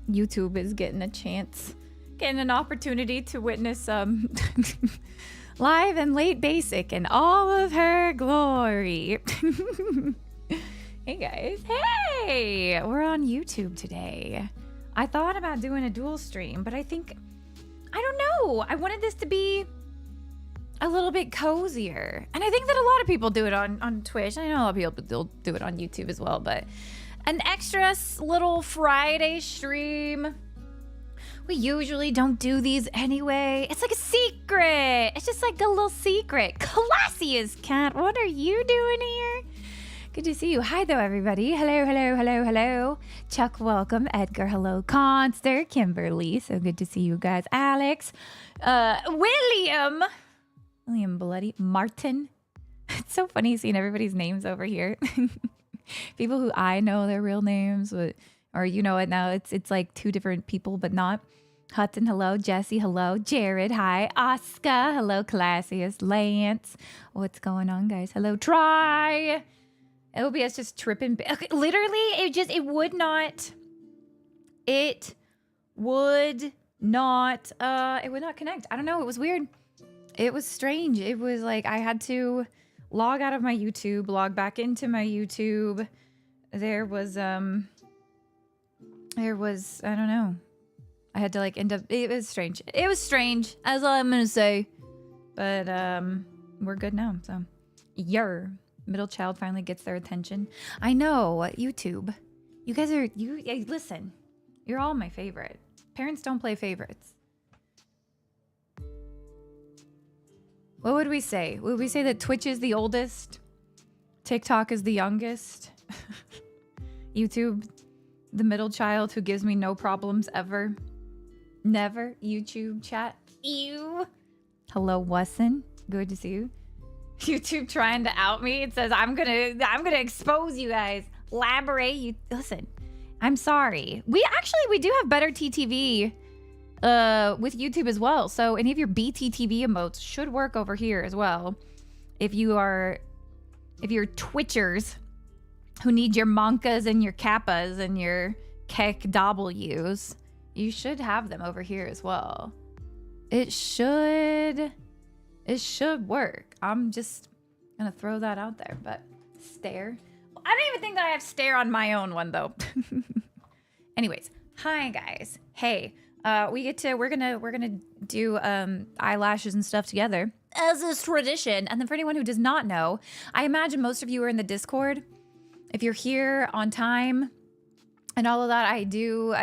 YouTube is getting a chance, getting an opportunity to witness live and late basic in all of her glory. Hey guys, hey! We're on YouTube today. I thought about doing a dual stream, but I think, I don't know. I wanted this to be a little bit cozier. And I think that a lot of people do it on Twitch. I know a lot of people do it on YouTube as well, but an extra little Friday stream. We usually don't do these anyway. It's like a secret. It's just like a little secret. Classiest cat, what are you doing here? Good to see you. Hi though, everybody. Hello, hello, hello, hello. Chuck, welcome. Edgar, hello. Conster, Kimberly, so good to see you guys. Alex, William Bloody, Martin. It's so funny seeing everybody's names over here. People who I know their real names, or you know it now. It's like two different people, but not. Hudson, hello. Jesse, hello. Jared, hi. Oscar, hello. Classiest. Lance, what's going on, guys? Hello. Try. OBS just tripping. Okay, literally, it would not connect. I don't know. It was weird. It was strange. It was like I had to log out of my YouTube, log back into my YouTube. There was, I don't know. I had to like end up, it was strange. It was strange. That's all I'm going to say. But, we're good now. So, middle child finally gets their attention. I know, YouTube. You guys are, listen, you're all my favorite. Parents don't play favorites. What would we say? Would we say that Twitch is the oldest? TikTok is the youngest? YouTube, the middle child who gives me no problems ever? Never? YouTube chat? Ew. Hello, Wesson. Good to see you. YouTube trying to out me. It says I'm gonna expose you guys. Elaborate. Listen, I'm sorry. We do have better TTV with YouTube as well. So any of your BTTV emotes should work over here as well. If you're Twitchers who need your Monkas and your Kappas and your KEKWs, you should have them over here as well. It should work. I'm just gonna throw that out there, but stare. I don't even think that I have stare on my own one though. Anyways, hi guys. Hey, we're gonna do eyelashes and stuff together as is tradition. And then for anyone who does not know, I imagine most of you are in the Discord. If you're here on time and all of that, I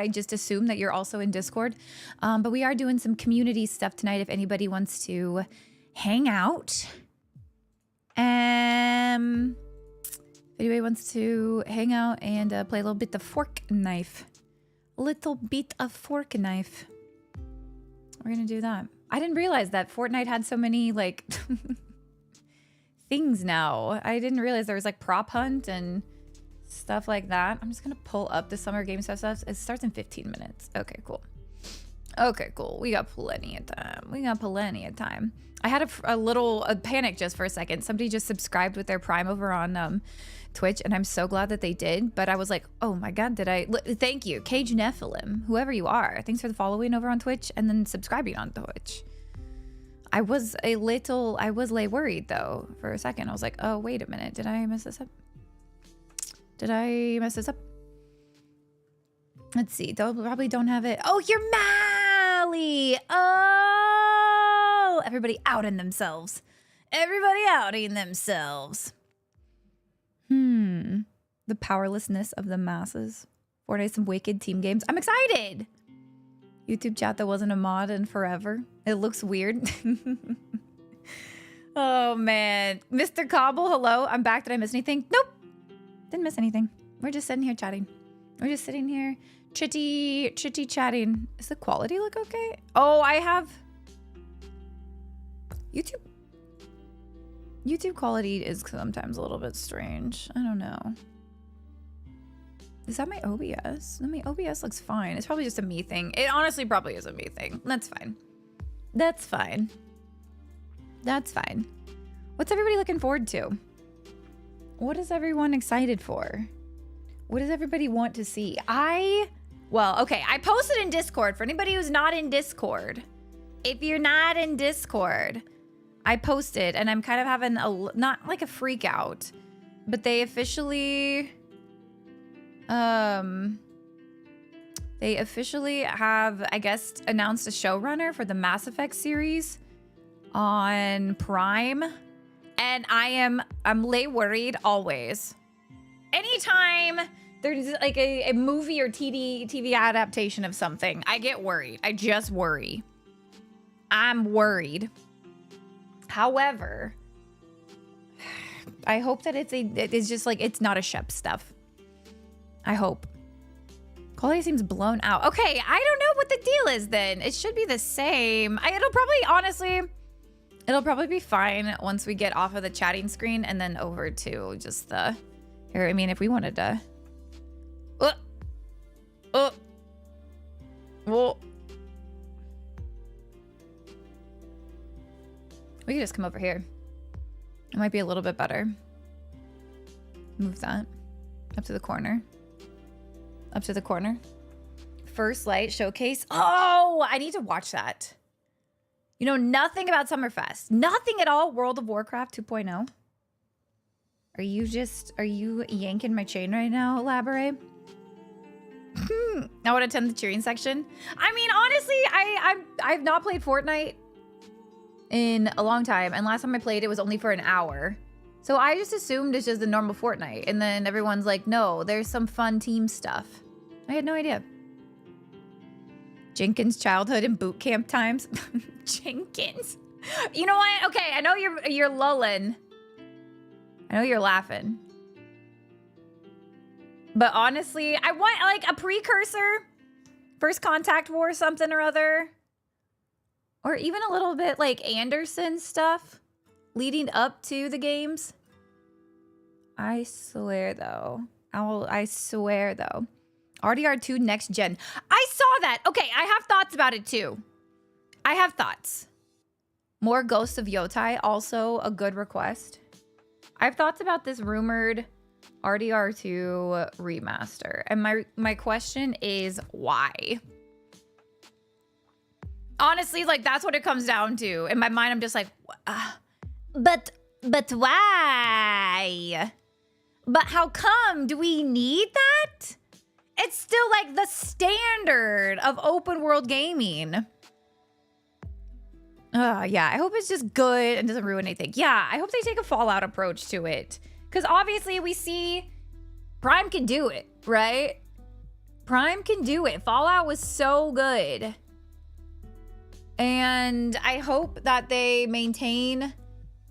just assume that you're also in Discord. But we are doing some community stuff tonight if anybody wants to hang out. If anybody wants to hang out and play a little bit of fork knife. We're gonna do that. I didn't realize that Fortnite had so many like things now. I didn't realize there was like prop hunt and stuff like that. I'm just gonna pull up the summer game stuff. It starts in 15 minutes. Okay, cool. Okay, cool. We got plenty of time. I had a little panic just for a second. Somebody just subscribed with their Prime over on Twitch, and I'm so glad that they did. But I was like, oh my God, thank you, Cage Nephilim, whoever you are. Thanks for the following over on Twitch and then subscribing on Twitch. I was worried though for a second. I was like, oh, wait a minute. Did I mess this up? Let's see. Probably don't have it. Oh, you're Mally. Oh, everybody outing themselves. The powerlessness of the masses. Fortnite, some wicked team games. I'm excited. YouTube chat that wasn't a mod in forever. It looks weird. Oh man. Mr. Cobble, hello. I'm back. Did I miss anything? Nope. Didn't miss anything. We're just sitting here chatting. We're just sitting here chitty chatting. Does the quality look okay? Oh, I have YouTube quality is sometimes a little bit strange. I don't know. Is that my OBS? My OBS looks fine. It's probably just a me thing. It honestly probably is a me thing. That's fine. That's fine. That's fine. What's everybody looking forward to? What is everyone excited for? What does everybody want to see? I Well, okay. I posted in Discord for anybody who's not in Discord. If you're not in Discord, I posted and I'm kind of having not like a freak out, but they officially have, I guess, announced a showrunner for the Mass Effect series on Prime. And I'm lay worried always. Anytime there's like a movie or TV adaptation of something, I get worried. I just worry. I'm worried. However, I hope that it's just like, it's not a Shep stuff. I hope. Quality seems blown out. Okay, I don't know what the deal is then. It should be the same. It'll probably be fine once we get off of the chatting screen and then over to just the, here, I mean, if we wanted to. Well. We could just come over here. It might be a little bit better. Move that up to the corner. Up to the corner. First Light Showcase. Oh, I need to watch that. You know nothing about Summerfest. Nothing at all. World of Warcraft 2.0. Are you yanking my chain right now, Elaborate? I would attend the cheering section. I mean, honestly, I've not played Fortnite in a long time, and last time I played it was only for an hour. So I just assumed it's just the normal Fortnite, and then everyone's like, no, there's some fun team stuff. I had no idea. Jenkins' childhood and boot camp times. Jenkins. You know what? Okay, I know you're lulling. I know you're laughing. But honestly, I want like a precursor. First Contact War something or other. Or even a little bit like Anderson stuff leading up to the games. I swear though. I swear though. RDR2 next gen. I saw that. Okay, I have thoughts about it too. I have thoughts. More Ghosts of Yotai, also a good request. I have thoughts about this rumored RDR2 remaster. And my question is why? Honestly, like, that's what it comes down to. In my mind, I'm just like, but why? But how come? Do we need that? It's still like the standard of open world gaming. Yeah, I hope it's just good and doesn't ruin anything. Yeah, I hope they take a Fallout approach to it. Because obviously we see Prime can do it, right? Prime can do it. Fallout was so good. And I hope that they maintain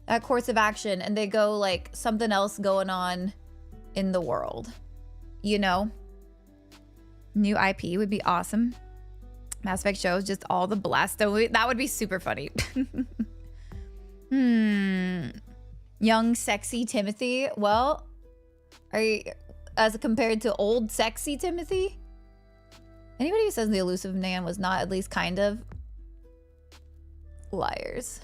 that course of action and they go like something else going on in the world. You know? New IP would be awesome. Mass Effect shows just all the blast. That would be super funny. Young, sexy Timothy. Well, are you, as compared to old, sexy Timothy? Anybody who says the elusive man was not at least kind of... Liars.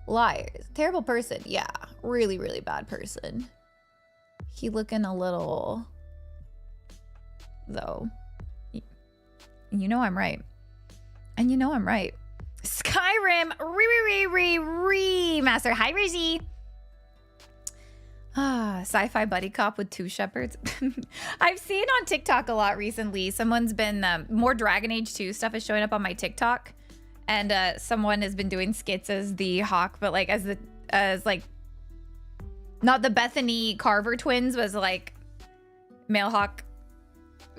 Liars. Terrible person. Yeah. Really, really bad person. He looking a little... though. You know I'm right. And you know I'm right. Skyrim remaster. Hi, Rizzy. Sci-fi buddy cop with 2 shepherds. I've seen on TikTok a lot recently. Someone's been more Dragon Age 2 stuff is showing up on my TikTok, and someone has been doing skits as the Hawk, but like as like not the Bethany Carver twins, was like male Hawk,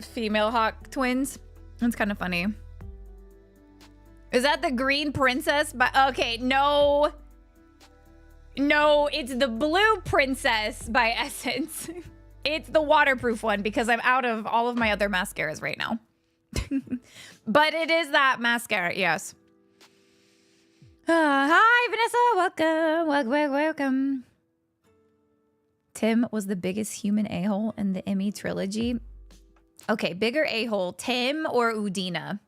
female Hawk twins. That's kind of funny. Is that the Green Princess? But okay, no. No, it's the Blue Princess by Essence. It's the waterproof one because I'm out of all of my other mascaras right now. But it is that mascara, yes. Hi, Vanessa. Welcome. Tim was the biggest human a-hole in the Emmy trilogy. Okay, bigger a-hole, Tim or Udina?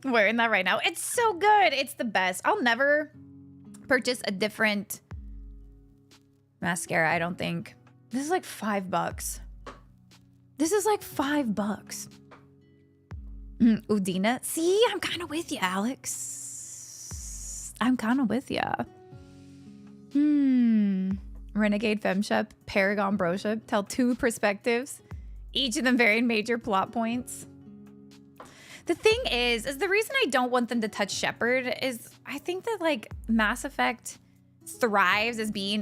Wearing that right now. It's so good. It's the best. I'll never purchase a different mascara, I don't think. This is like $5. This is like $5. Udina. See, I'm kind of with you, Alex. I'm kind of with you. Renegade Femship, Paragon Broship tell two perspectives, each of them varying major plot points. The thing is the reason I don't want them to touch Shepard is I think that like Mass Effect thrives as being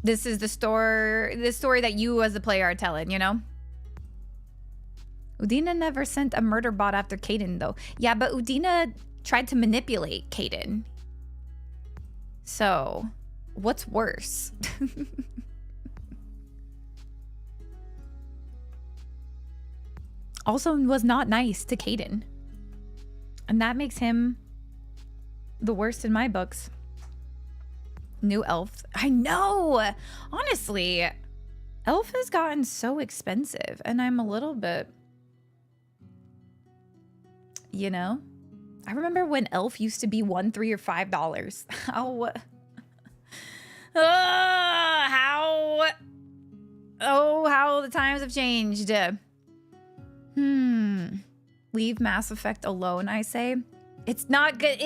this is the story that you as the player are telling, you know? Udina never sent a murder bot after Kaidan though. Yeah, but Udina tried to manipulate Kaidan. So, what's worse? Also was not nice to Kaidan. And that makes him the worst in my books. New elf. I know! Honestly, elf has gotten so expensive and I'm a little bit, you know? I remember when elf used to be $1, $3, or $5. How the times have changed. Leave Mass Effect alone, I say. It's not good.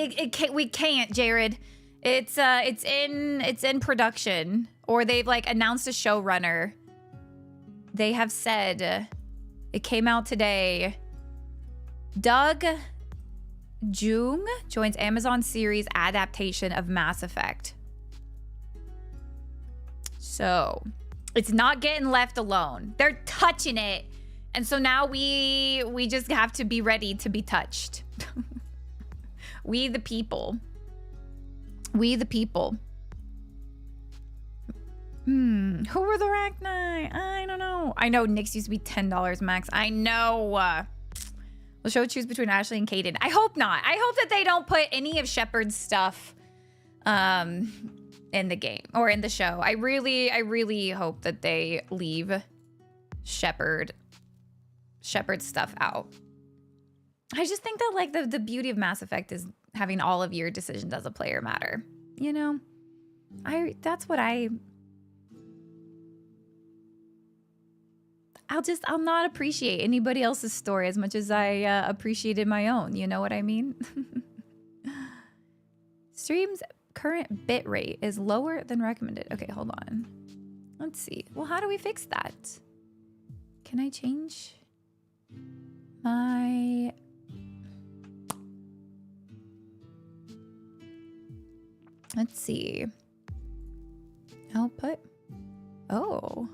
We can't, Jared. It's in production, or they've like announced a showrunner. They have said it came out today. Doug Jung joins Amazon series adaptation of Mass Effect. So it's not getting left alone. They're touching it. And so now we just have to be ready to be touched. We the people. We the people. Who were the Rachni? I don't know. I know Nyx used to be $10 max. I know. Will show choose between Ashley and Kaidan. I hope not. I hope that they don't put any of Shepard's stuff in the game or in the show. I really hope that they leave Shepard's stuff out. I just think that like the beauty of Mass Effect is having all of your decisions as a player matter. You know? I'll not appreciate anybody else's story as much as I appreciated my own. You know what I mean? Stream's current bit rate is lower than recommended. Okay, hold on. Let's see. Well, how do we fix that? Can I change my... Let's see. Output. Oh.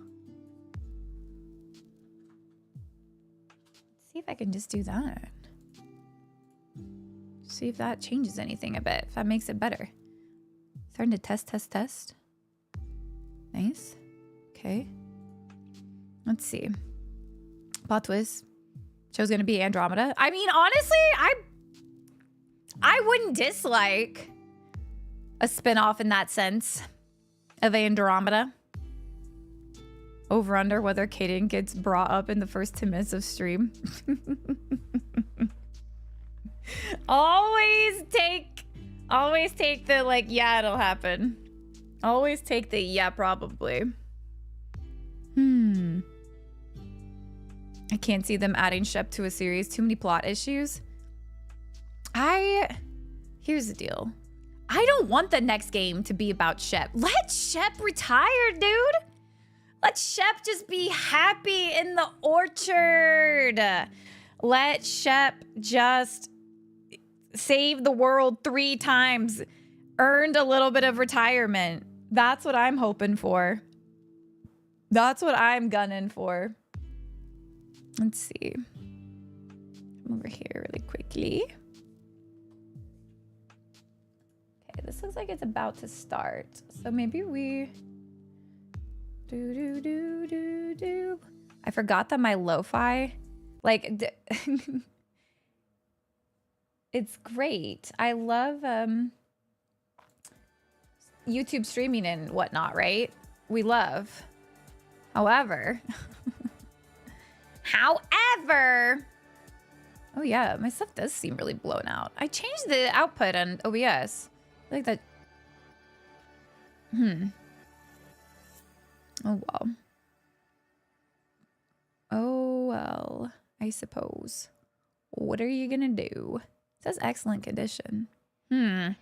Let's see if I can just do that. See if that changes anything a bit. If that makes it better. Starting to test. Nice. Okay. Let's see. Plot twist. Show's gonna be Andromeda. I mean, honestly, I wouldn't dislike a spin-off in that sense of Andromeda. Over under whether Kaidan gets brought up in the first 10 minutes of stream. Always take the like, yeah, it'll happen. Always take the yeah, probably. I can't see them adding Shep to a series. Too many plot issues. Here's the deal. I don't want the next game to be about Shep. Let Shep retire, dude. Let Shep just be happy in the orchard. Let Shep just save the world 3 times. Earned a little bit of retirement. That's what I'm hoping for. That's what I'm gunning for. Let's see. Come over here really quickly. Okay, this looks like it's about to start. So maybe we... I forgot that my lo-fi, like, it's great. I love YouTube streaming and whatnot, right? We love. However, Oh yeah, my stuff does seem really blown out. I changed the output on OBS. I like that. Oh well. Oh well, I suppose. What are you gonna do? It says excellent condition. Can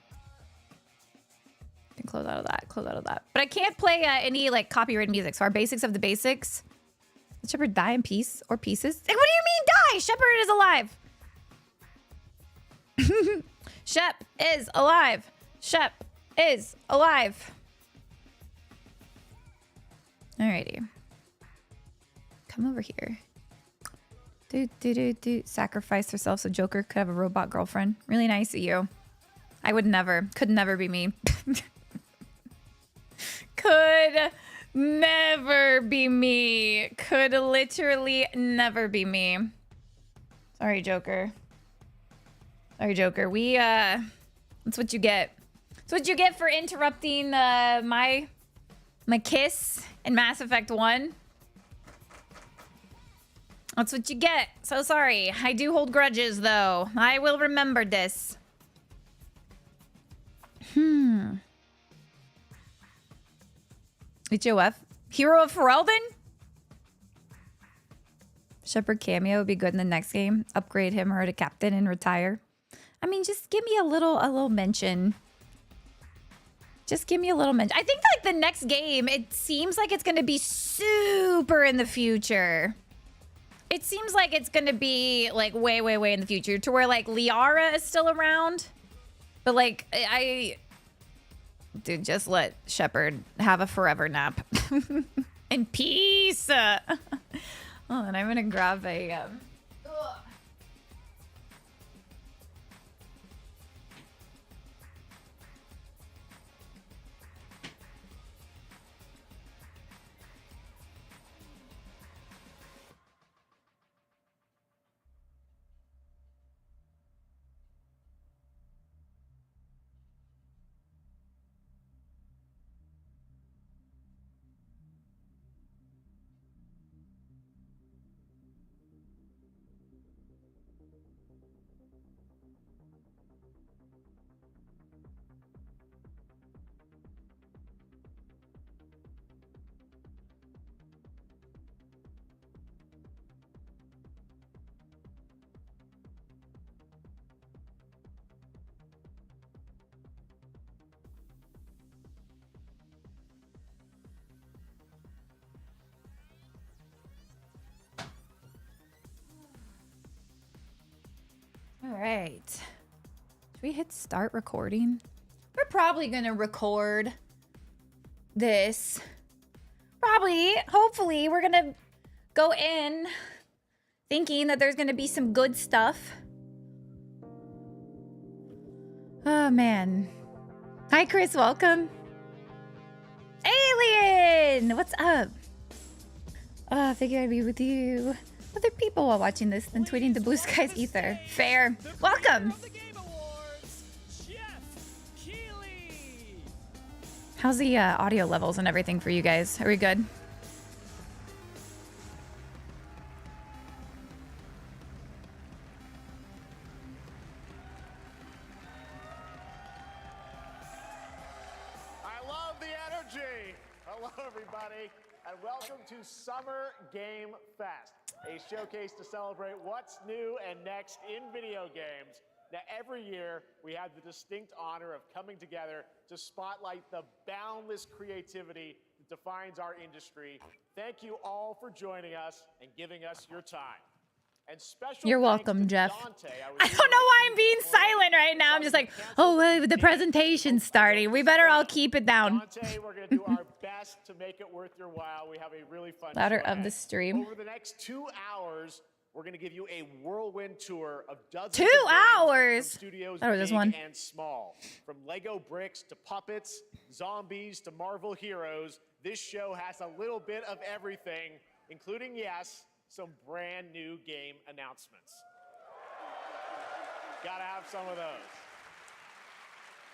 close out of that, close out of that. But I can't play any like copyrighted music. So our basics of the basics. Did Shepard die in piece or pieces? Hey, what do you mean die? Shepard is alive. Shep is alive. Shep is alive. Alrighty. Come over here. Sacrifice herself so Joker could have a robot girlfriend. Really nice of you. I would never. Could never be me. Could never be me. Could literally never be me. Sorry, Joker. Sorry, Joker. That's what you get. That's what you get for interrupting my kiss in Mass Effect 1. That's what you get. So sorry. I do hold grudges, though. I will remember this. HOF. Hero of Ferelden? Shepard cameo would be good in the next game. Upgrade him or to captain and retire. I mean, just give me a little mention. Just give me a little mention. I think like the next game, it seems like it's going to be super in the future. It seems like it's going to be like way, way, way in the future to where like Liara is still around. But like, dude, just let Shepard have a forever nap. In peace. Hold on, I'm going to grab a... All right. Should we hit start recording? We're probably going to record this. Probably, hopefully, we're going to go in thinking that there's going to be some good stuff. Oh, man. Hi, Chris. Welcome. Alien! What's up? I figured I'd be with you. Other people while watching this than tweeting the blue skies ether. Fair. Welcome. How's the audio levels and everything for you guys? Are we good? I love the energy. Hello, everybody, and welcome to Summer Game Fest, a showcase to celebrate what's new and next in video games. Now, every year, we have the distinct honor of coming together to spotlight the boundless creativity that defines our industry. Thank you all for joining us and giving us your time. And special You're welcome, Jeff. I don't know why I'm being silent right now. I'm just like, oh, the presentation's starting. We better all keep it down. Dante, we're going to do our best to make it worth your while. We have a really fun Louder show of the stream. Over the next 2 hours, we're going to give you a whirlwind tour of dozens 2 of games hours. from studios That was big this one. and small. From Lego bricks to puppets, zombies to Marvel heroes, this show has a little bit of everything, including, yes, some brand new game announcements. Gotta have some of those.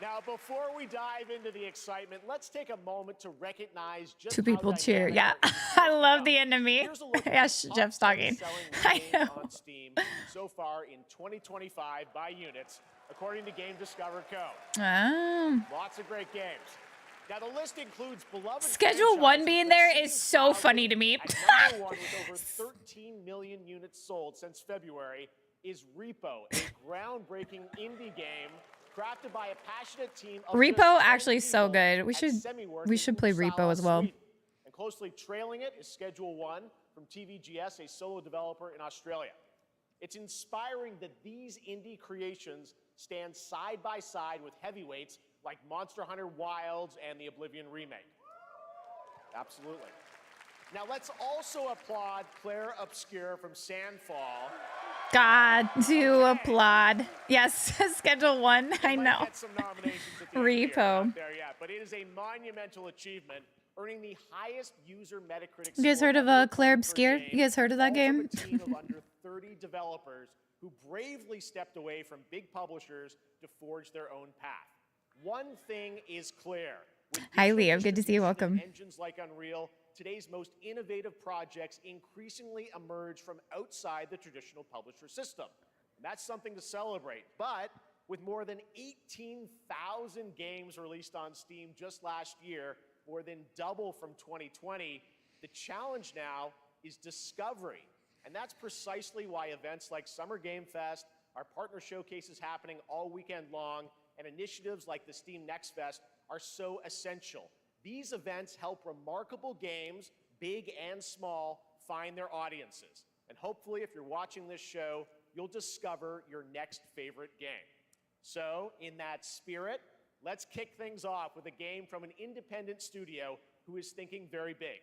Now, before we dive into the excitement, let's take a moment to recognize just Two people how cheer. dynamic Yeah. our I esports love go. the enemy. Here's a look at Yeah, the top Jeff's 10 talking. selling I games know. on Steam so far in 2025 by units, according to Game Discover Co. Lots of great games. Now, the list includes beloved Schedule 1 franchises being that there seem is so proud funny to me. at number 1 with over 13 million units sold since February is Repo, a groundbreaking indie game crafted by a passionate team of Repo just 10 actually is so people good. at Semiworth We in should play Repo Uppsala, as well. Sweden. And closely trailing it is Schedule 1 from TVGS, a solo developer in Australia. It's inspiring that these indie creations stand side by side with heavyweights like Monster Hunter Wilds and the Oblivion remake. Absolutely. Now let's also applaud Claire Obscure from Sandfall. God, to applaud. Yes, Schedule 1. I know. Get some nominations at the end of the year. Repo. Not there yet, but it is a monumental achievement, earning the highest user Metacritic You guys score heard of ever Claire per Obscure? game, You guys heard of that all game? from a team of under 30 developers who bravely stepped away from big publishers to forge their own path. One thing is clear. With Hi, digital Leo. Good to see you. distribution and Welcome. Engines like Unreal, today's most innovative projects increasingly emerge from outside the traditional publisher system. And that's something to celebrate. But with more than 18,000 games released on Steam just last year, more than double from 2020, the challenge now is discovery. And that's precisely why events like Summer Game Fest, our partner showcases happening all weekend long, and initiatives like the Steam Next Fest are so essential. These events help remarkable games, big and small, find their audiences. And hopefully, if you're watching this show, you'll discover your next favorite game. So, in that spirit, let's kick things off with a game from an independent studio who is thinking very big.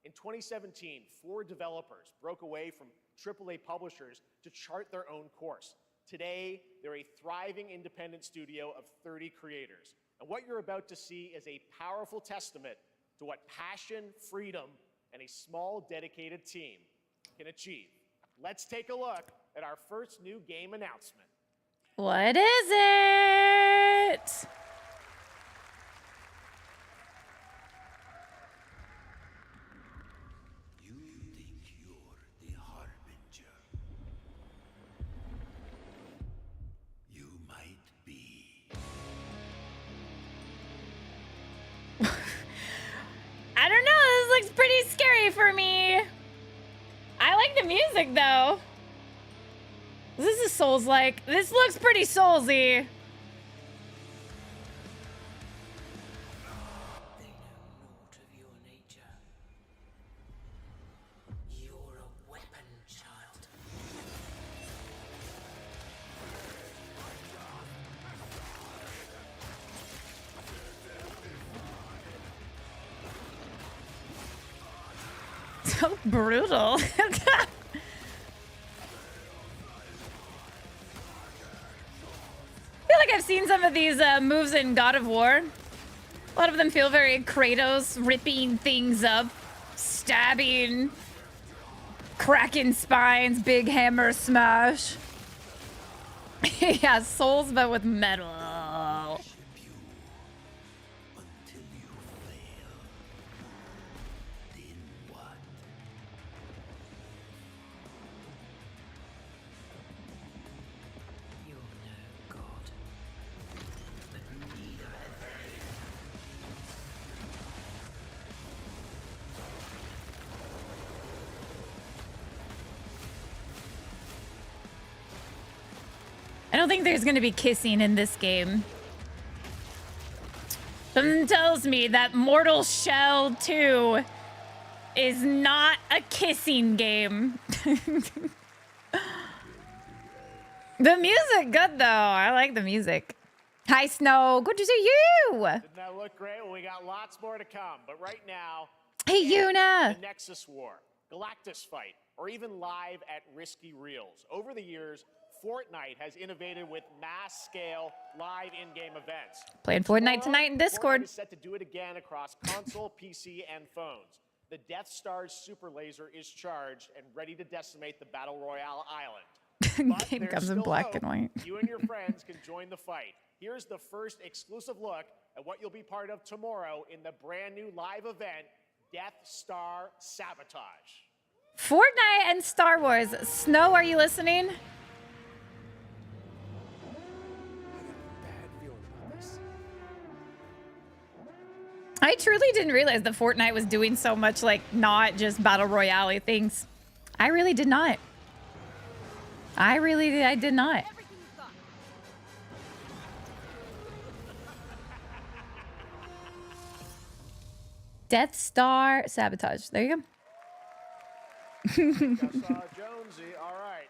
In 2017, 4 developers broke away from AAA publishers to chart their own course. Today, they're a thriving independent studio of 30 creators. And what you're about to see is a powerful testament to what passion, freedom, and a small, dedicated team can achieve. Let's take a look at our first new game announcement. What is it? You think you're the Harbinger. You might be. I don't know. This looks pretty scary for me. I like the music, though. This is Souls-like. This looks pretty Soulsy. They know naught of your nature. You're a weapon, child. So brutal. I feel like I've seen some of these moves in God of War. A lot of them feel very Kratos, ripping things up, stabbing, cracking spines, big hammer smash. Yeah, Souls, but with metal. Until you fail. Then what? You're no god. But neither have they. I don't think there's gonna be kissing in this game. Something tells me that Mortal Shell 2 is not a kissing game. The music good though. I like the music. Hi Snow, good to see you. Didn't that look great? Well, we got lots more to come. But right now, Hey Yuna. the Nexus War, Galactus Fight, or even live at Risky Reels. Over the years, Fortnite has innovated with mass-scale live in-game events. Playing Fortnite tonight in Fortnite Discord. is set to do it again across console, PC, and phones. The Death Star's super laser is charged and ready to decimate the Battle Royale island. But Game there's comes in still black hope. and white. You and your friends can join the fight. here's the first exclusive look at what you'll be part of tomorrow in the brand new live event, Death Star Sabotage. Fortnite and Star Wars. Snow, are you listening? I truly didn't realize that Fortnite was doing so much, like, not just battle royale things. I really did not. I did not. Death Star Sabotage. There you go. Jonesy, all right.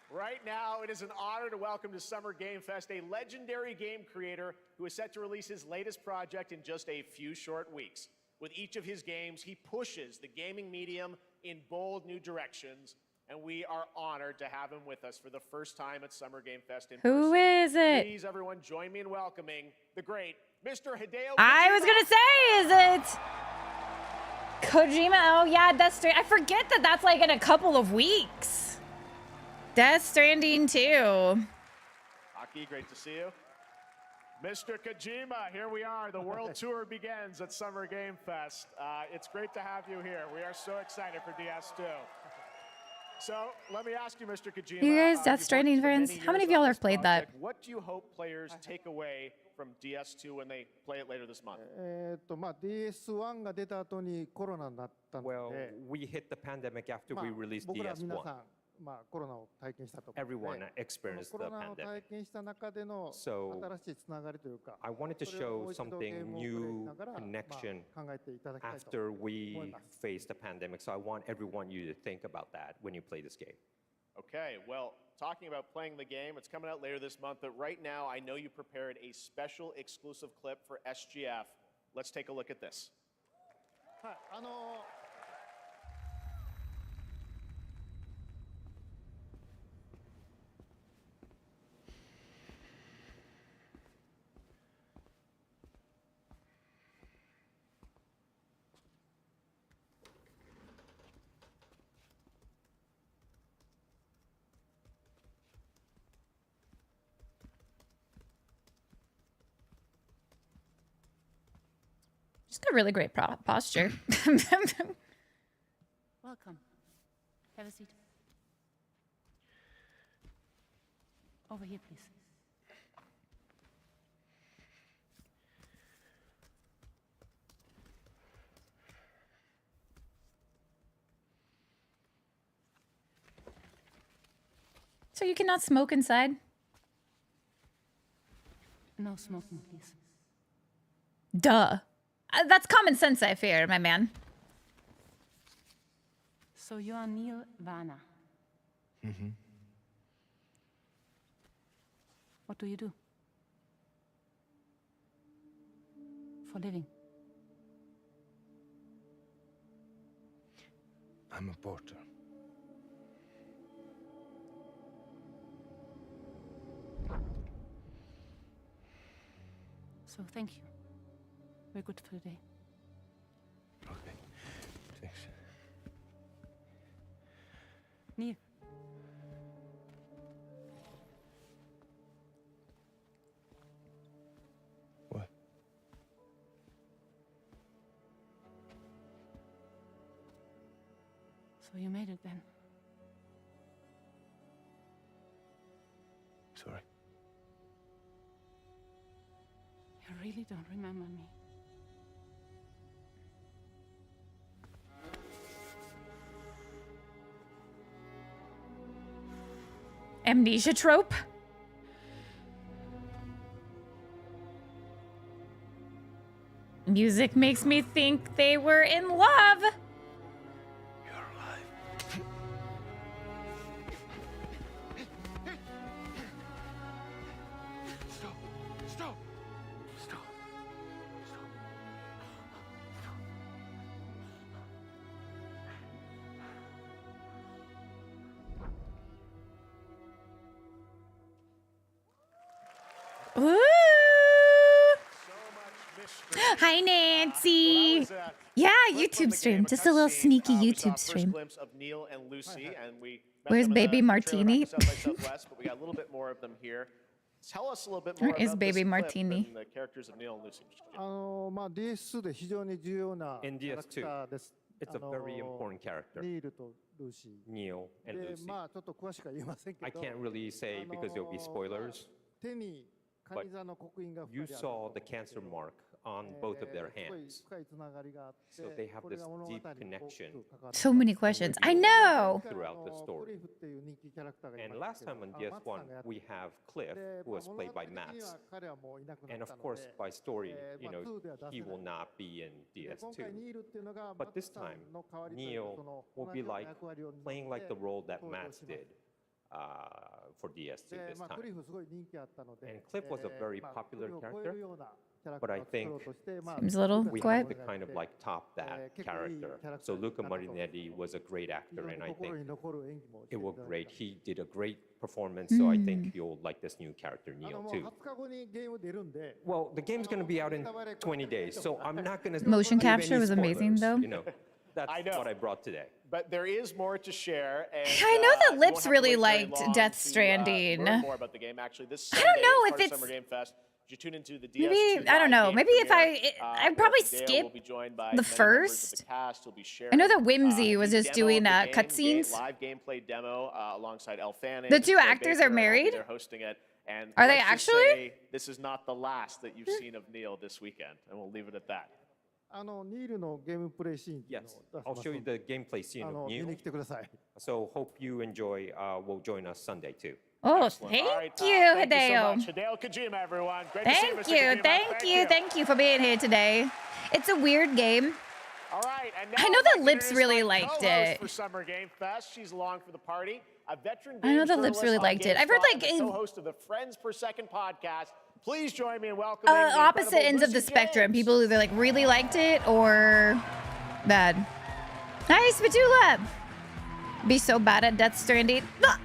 Right now, it is an honor to welcome to Summer Game Fest a legendary game creator who is set to release his latest project in just a few short weeks. With each of his games, he pushes the gaming medium in bold new directions, and we are honored to have him with us for the first time at Summer Game Fest in person. Who is it? Please, everyone, join me in welcoming the great Mr. Hideo Kojima. I was gonna say, is it Kojima? Oh yeah, Death Stranding. I forget that that's like in a couple of weeks. Death Stranding 2. Aki, great to see you. Mr. Kojima, here we are. The world tour begins at Summer Game Fest. It's great to have you here. We are so excited for DS2. So let me ask you, Mr. Kojima. You guys Death Stranding fans? How many of y'all have played that? What do you hope players take away from DS2 when they play it later this month? DS1 が出た後にコロナになったので、 Well, we hit the pandemic after we released 僕ら皆さ DS1. ん、コロナを体験したと思うの Everyone で、 experienced コ the ロナを pandemic. 体験した中での So, 新しいつながりというか、 I wanted to それをも show う一度ゲー something ムをプレイし new ながら、connection 考えていただきたいと after 思い we ます。 faced the pandemic. So I want everyone you to think about that when you play this game. Okay, well, talking about playing the game, it's coming out later this month, but right now I know you prepared a special exclusive clip for SGF. Let's take a look at this. はい、She's got really great posture. Welcome. Have a seat. Over here, please. So you cannot smoke inside? No smoking, please. Duh. That's common sense, I fear, my man. So you are Neil Varner. Mm-hmm. What do you do? For a living? I'm a porter. So thank you. We're good for the day. Okay. Thanks. Neil. What? So you made it then. Sorry. You really don't remember me. Amnesia trope? Music makes me think they were in love. You're alive. Stop. Stop. Stop. Stop. Ooh. So much mystery. Hi, Nancy. Well, that was, Yeah, clip from YouTube the stream. game, Just a little cutscene. sneaky We saw a YouTube first stream. glimpse of Neil and Lucy, and we met Where's them in Baby the trailer Martini? back in South by Southwest, but we got a little bit more of them here. Tell us a little bit more Where is about Baby this clip Martini? and the characters of Neil and Lucy. まあ DS2 で非常に重要なキ In ャラクターです。 It's a very important character, ニールとルーシー。 Neil and で Lucy. まあちょっと詳しくは言いませんけ I ど、 can't really say because there'll be spoilers. 手にカニ座の刻印が You 2人ある saw the cancer mark on both of their すごい hands. 深いつながりがあって So they have これ this が物語に deep 大きく connection 関わって So many questions. I know. throughout the ク story. リフっていう人気キャラクターがい And ます last け time ど on マツさ DS1, んがやって we have Cliff, で who was 物 played 語 by 的に Matt. は彼はもういなくな And った of の course, で by story,まあ 2では出せ he ない will not be in で今回 DS2. ニールっていうのが But マ this ツさん time, の代わりという Neil その will 同 be じような like 役割を担って playing like the role that 登場 Matt します did for DS2 で this まあクリ time. フすごい人気あったので And Cliff was a very まあ popular クリフを超え character, るようなキャラクタ but I ーを作ろ think うとしてまあ Seems a little we quiet. have to kind of like top that character. So Luca Marinetti was a great 非 actor, 常に and I 心 think に残る演技もして it いた was だきま great. した He did a great performance, so I think you'll like this new character, も Neil, う too. 20日後にゲーム出るんで Well, the game's going to be out in 20 days, so I'm not going to Motion capture was amazing, though. You know, that's I know. what I brought today. But there is more to share. And, I know that you Lips won't have to really wait very liked long Death to, Stranding. learn more about the game. Actually, this I don't Sunday, know as if part of it's- Summer Game Fest, you tune into the Maybe, DS2 I don't know. live Maybe game if premiere, I'd where probably Dale skip will be joined by the many members of first. the cast. He'll be I know sharing, that Whimsy a was just demo doing of the game, cutscenes. live gameplay demo alongside Elle Fanning. The two Troy actors Baker, are and I'll be married? there hosting it. And Are they let's just actually? say this is not the last that you've seen of Neil this weekend, and we'll leave it at that. ニールのゲームプレイシーンっていう Yes, のを出し I'll ます show you ので the gameplay scene of 見に Neil. 来てください So hope you enjoy. Will join us Sunday too. Oh, Excellent. thank All right, you, thank you so Hideo. much. Hideo Kojima, everyone. Great to see you, Thank Mr. you, Kojima. thank you for being here today. It's a weird game. All right, and now I know I'd that like to Lips introduce really my liked co-host it. for Summer Game Fest. She's along for the party. A veteran I know games that Lips journalist really on liked it. I've heard, GameSpot like, and the a- co-host of the Friends Per Second podcast. Please join me in welcoming the Opposite incredible ends of the Lucy spectrum. James. People either like really liked it or bad. Hi, Spatula. Be so bad at Death Stranding. Ah!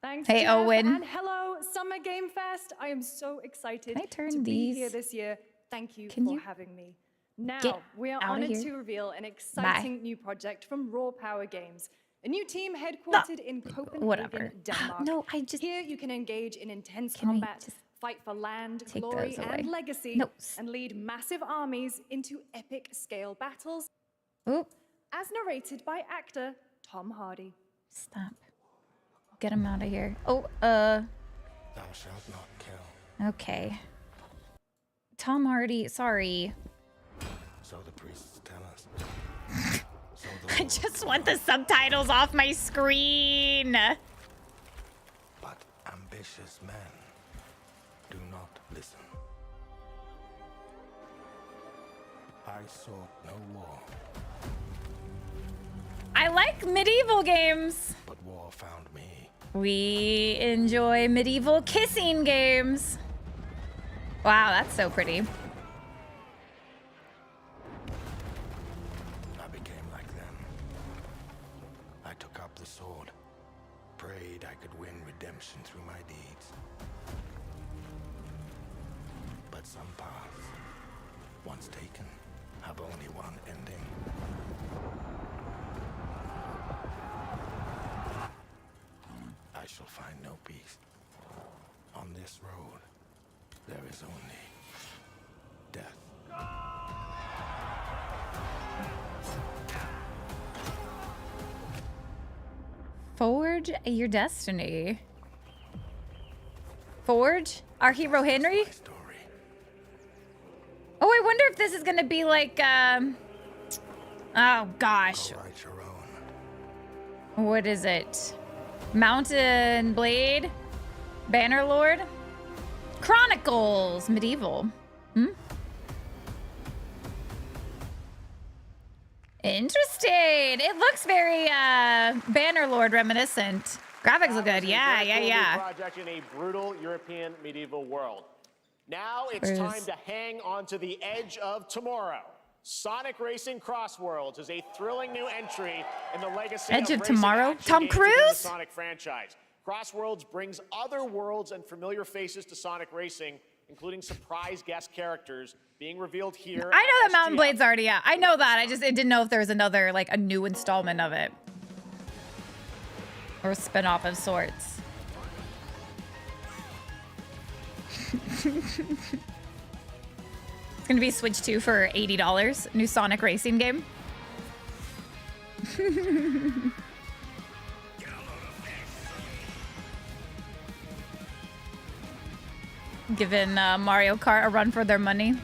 Thanks, Hey, Jeff, Owen. and hello, Summer Game Fest. I am so excited Can I turn to be here these? this year. Thank you Can for you having me. Now, get we are outta honored here? to reveal an exciting new project from Raw Power Games, a new team headquartered in Copenhagen, whatever. Denmark. No, I just- Here you can engage in intense Can I combat, just fight for land, take glory, those away? and legacy, No. and lead massive armies into epic scale battles, Oop, as narrated by actor Tom Hardy. stop. Get him out of here. Oh, Thou shalt not kill. okay. Tom Hardy, sorry. So the priests tell us. So the I Lord just want the subtitles off my screen. But ambitious men do not listen. I sought no war, I like medieval games. but war found me. We enjoy medieval kissing games. Wow, that's so pretty. I became like them. I took up the sword, prayed I could win redemption through my deeds. But some paths, once taken, have only one ending. I shall find no peace. On this road, there is only death. Forge your destiny. Forge? Our hero Henry? My story. Oh, I wonder if this is gonna be like, oh gosh. Go write your own. What is it? Mountain Blade? Bannerlord? Chronicles! Medieval. Interesting. It looks very Bannerlord reminiscent. Graphics look good. This is a Yeah, very yeah, cool new yeah. project in a brutal European medieval world. Now it's Cruise. time to hang on to the edge of tomorrow. Sonic Racing Crossworlds is a thrilling new entry in the legacy Edge of racing Tomorrow? action Tom games within the Cruise? Sonic franchise. Crossworlds brings other worlds and familiar faces to Sonic Racing, including surprise guest characters being revealed here. I know at that Mountain SGF. Blade's already out. I know that. I didn't know if there was another, like, a new installment of it. Or a spin-off of sorts. gonna be Switch 2 for $80. New Sonic racing game. Giving Mario Kart a run for their money.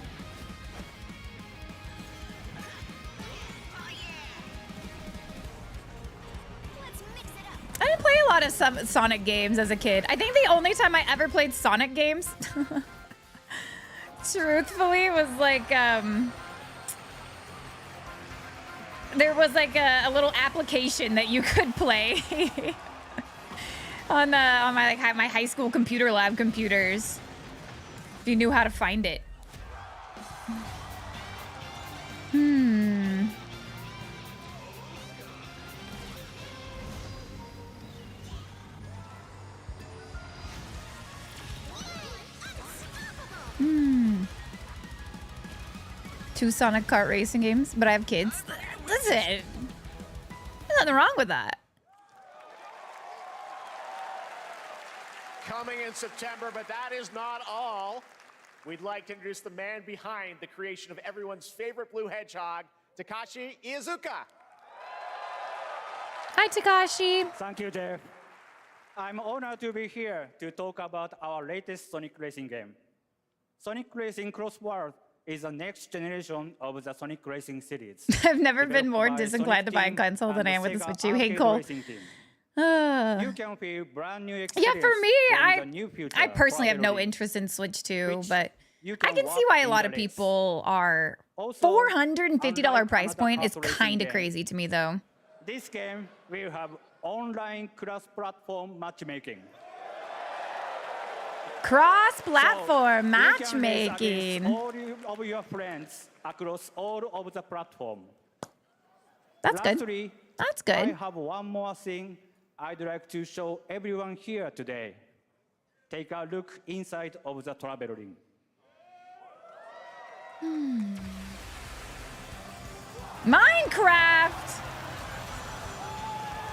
I didn't play a lot of Sonic games as a kid. I think the only time I ever played Sonic games, truthfully, was like, there was like a little application that you could play on my high school computer lab computers. If you knew how to find it. Two Sonic Kart racing games, but I have kids. Listen, there's nothing wrong with that. Coming in September, but that is not all. We'd like to introduce the man behind the creation of everyone's favorite blue hedgehog, Takashi Iizuka. Hi, Takashi. Thank you, Jeff. I'm honored to be here to talk about our latest Sonic racing game. Sonic Racing Cross World is the next generation of the Sonic Racing series. I've never been more disinclined to buy a console than I am with the Switch 2. Hey, Cole. You can feel brand new experience. Yeah, for me, I personally have no probably interest in Switch 2, but you I can see walk why a in lot the of race. people are. Also, $450 unlike price another point is kart racing kind of game, crazy to me, though. This game will have online cross-platform matchmaking. Cross-platform So matchmaking. you can race against all of your friends across all of the platform. That's good. Lastly, That's I good. have one more thing I'd like to show everyone here today. Take a look inside of the travel ring. Minecraft.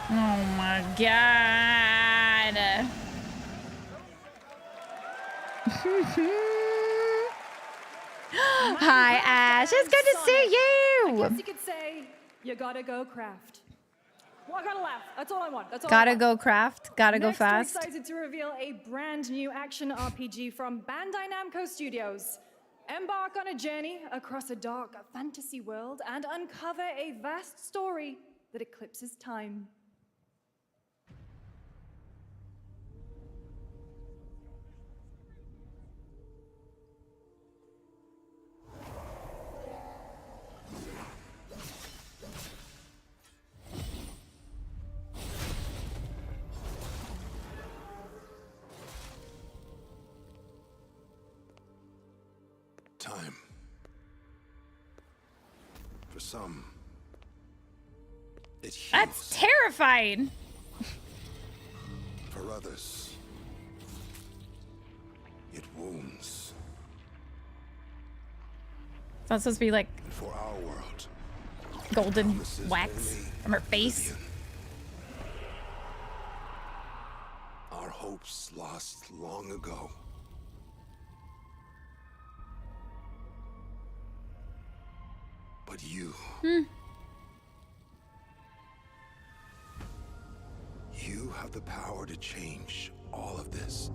Oh my god. Hi, Ash. It's good to see I you. guess you could say, you gotta go craft. Well, I gotta laugh. That's all I want. That's all I Gotta want. go craft. Gotta go Next, fast. we're excited to reveal a brand new action RPG from Bandai Namco Studios. Embark on a journey across a dark fantasy world and uncover a vast story that eclipses time. Time. For some, it heals. That's terrifying. For others, it wounds. It's not supposed to be like And for our world, golden promises wax only from her face. oblivion. Our hopes lost long ago. But you. You have the power to change all of this.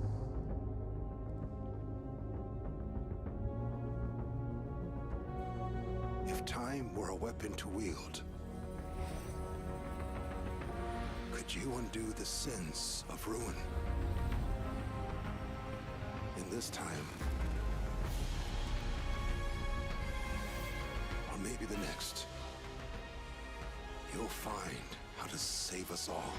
If time were a weapon to wield, could you undo the sins of ruin? In this time, or maybe the next, you'll find how to save us all.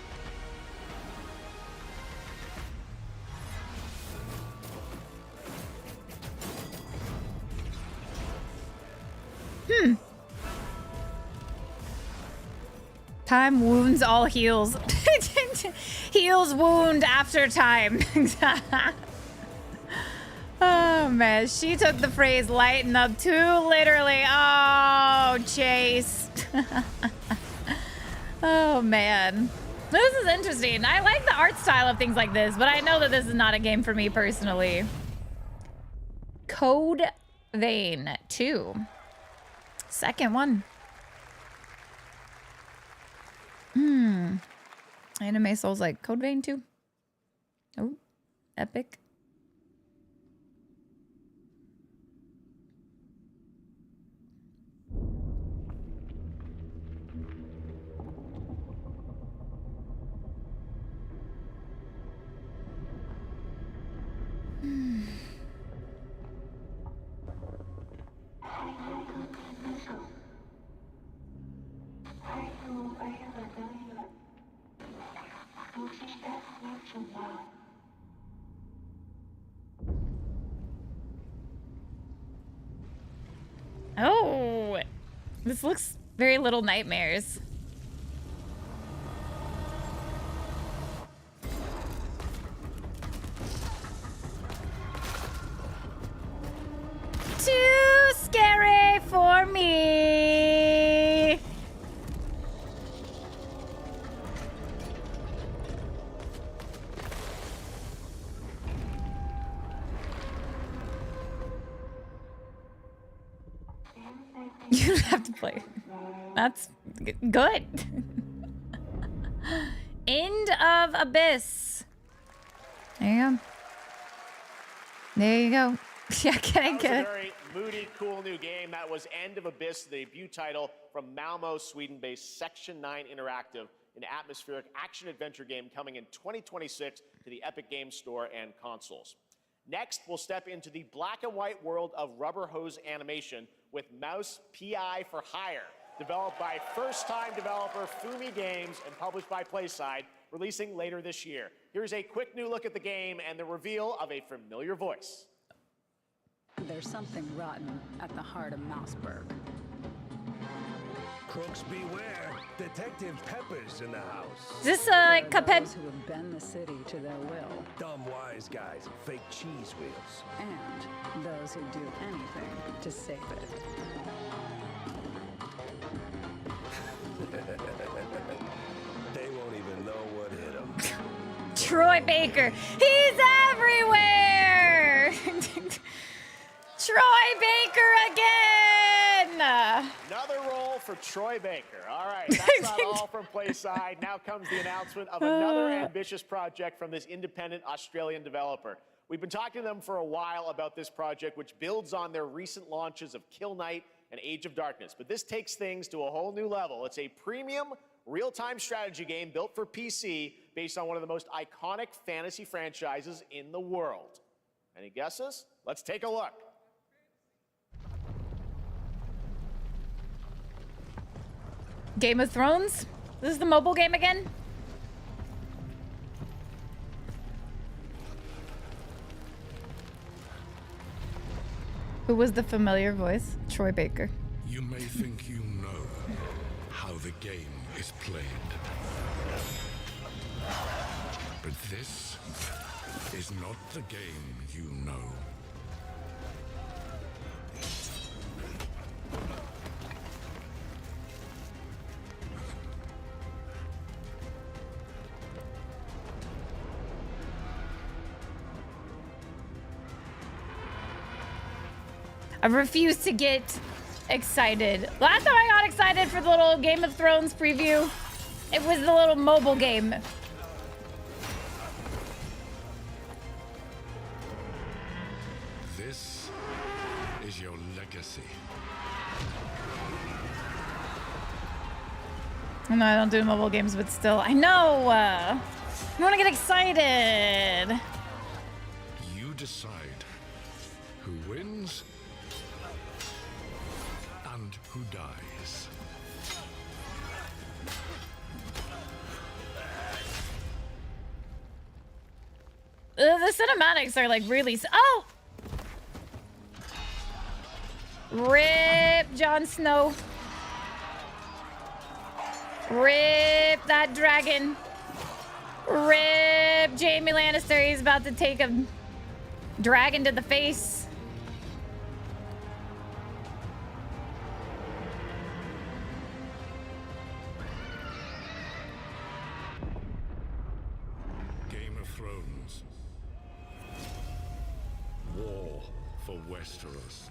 Time wounds all heals. Heals wound after time. Oh man, she took the phrase lighten up too literally. Oh, Chase. Oh man. This is interesting. I like the art style of things like this, but I know that this is not a game for me personally. Code Vein 2. Second one. Anime Souls like Code Vein 2. Oh, epic. Oh, this looks very Little Nightmares. Too scary for me. You don't have to play. That's good. End of Abyss. There you go. There you go. Yeah, can I get a very moody, cool new game. That was End of Abyss, the debut title from Malmo, Sweden-based Section 9 Interactive, an atmospheric action-adventure game coming in 2026 to the Epic Games Store and consoles. Next, we'll step into the black and white world of rubber hose animation with Mouse PI for Hire, developed by first-time developer Fumi Games and published by PlaySide, releasing later this year. Here's a quick new look at the game and the reveal of a familiar voice. There's something rotten at the heart of Mouseburg. Crooks beware. Detective Pepper's in the house. Is this like Cuphead? Those who would bend the city to their will. Dumb wise guys, fake cheese wheels. And those who do anything to save it. They won't even know what hit them. Troy Baker. He's everywhere. Troy Baker again. Another role for Troy Baker. All right, that's not all from PlaySide. Now comes the announcement of another ambitious project from this independent Australian developer. We've been talking to them for a while about this project, which builds on their recent launches of Kill Knight and Age of Darkness. But this takes things to a whole new level. It's a premium, real-time strategy game built for PC based on one of the most iconic fantasy franchises in the world. Any guesses? Let's take a look. Game of Thrones? This is the mobile game again? Who was the familiar voice? Troy Baker. You may think you know how the game is played. But this is not the game you know. I refuse to get excited. Last time I got excited for the little Game of Thrones preview, it was the little mobile game. This is your legacy. No, I don't do mobile games, but still, I know. I want to get excited. You decide who wins and who dies. The cinematics are like really. Oh! Rip Jon Snow. Rip that dragon. Rip Jaime Lannister. He's about to take a dragon to the face. Game of Thrones. War for Westeros.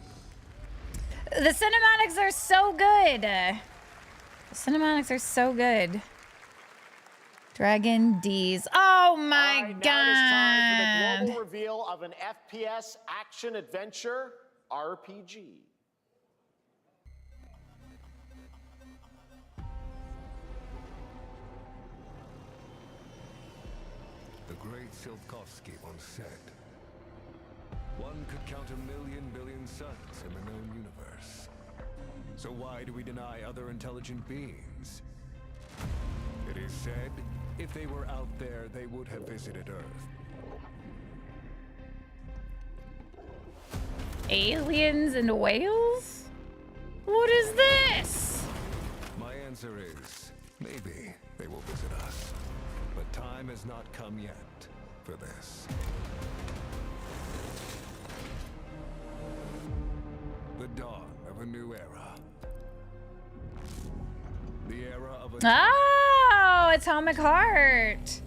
The cinematics are so good. The cinematics are so good. Dragon D's. Oh my god. Now it is time for the global reveal of an FPS action adventure RPG. The great Silkovsky once said, one could count 1,000,000 billion suns in the known universe. So why do we deny other intelligent beings? It is said, if they were out there, they would have visited Earth. Aliens and whales? What is this? My answer is, maybe they will visit us. But time has not come yet for this. The dawn of a new era. The era of a Oh, Atomic Heart.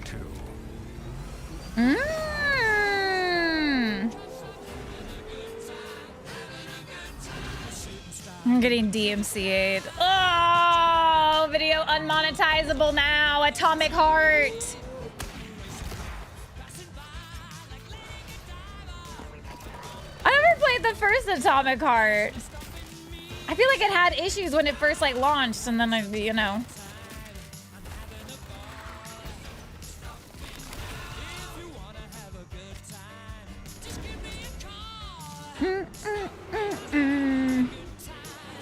2. I'm getting DMCA'd. Oh, video unmonetizable now. Atomic Heart. I never played the first Atomic Heart. I feel like it had issues when it first like launched, and then you know.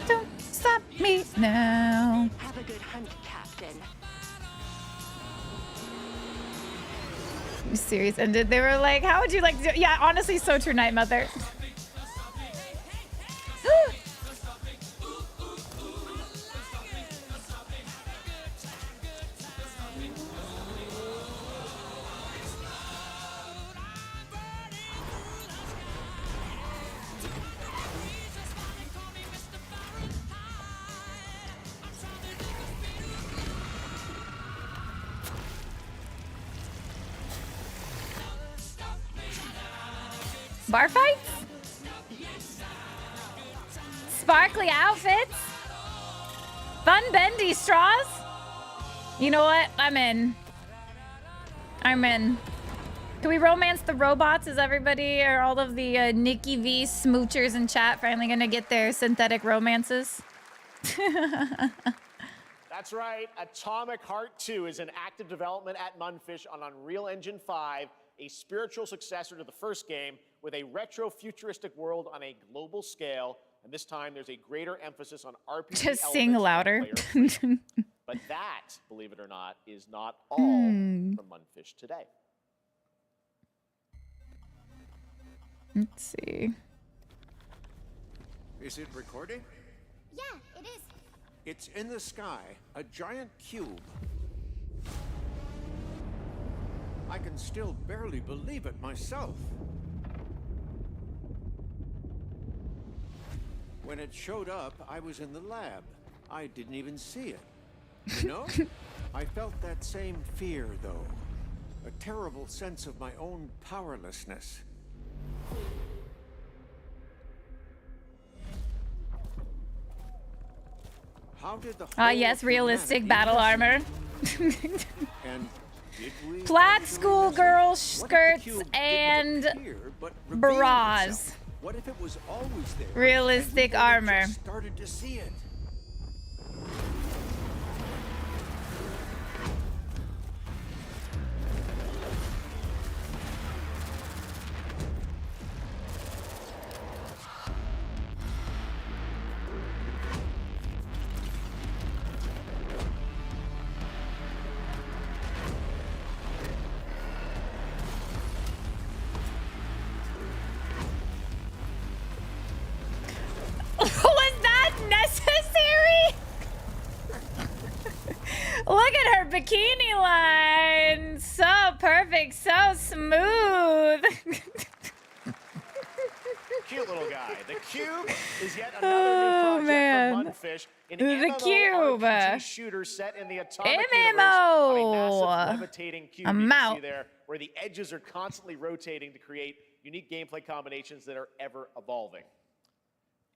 Don't stop me now. Have a good hunt, Captain. The series ended. They were like, "How would you like to do?" Yeah, honestly, so true, Night Mother. Bar fights? Sparkly outfits? Fun bendy straws? You know what? I'm in. I'm in. Can we romance the robots? Is everybody or all of the Nikki V smoochers in chat finally gonna get their synthetic romances? That's right. Atomic Heart 2 is in active development at Munfish on Unreal Engine 5, a spiritual successor to the first game with a retro-futuristic world on a global scale. And this time, there's a greater emphasis on RPG Just sing elements louder. and player freedom. But that, believe it or not, is not all from Munfish today. Let's see. Is it recording? Yeah, it is. It's in the sky, a giant cube. I can still barely believe it myself. When it showed up, I was in the lab. I didn't even see it. You know? I felt that same fear, though. A terrible sense of my own powerlessness. How did the Yes, realistic battle armor. and Plaid schoolgirl skirts and bras. What if it was always there? Realistic armor. Started to see it. Was that necessary? Look at her bikini line. So perfect, so smooth. Cute little guy. The Cube is yet another new project from Munfish. An The Cube. MMORPG shooter set in the Atomic MMO. universe on a massive levitating cube I'm you can out. see there, where the edges are constantly rotating to create unique gameplay combinations that are ever evolving.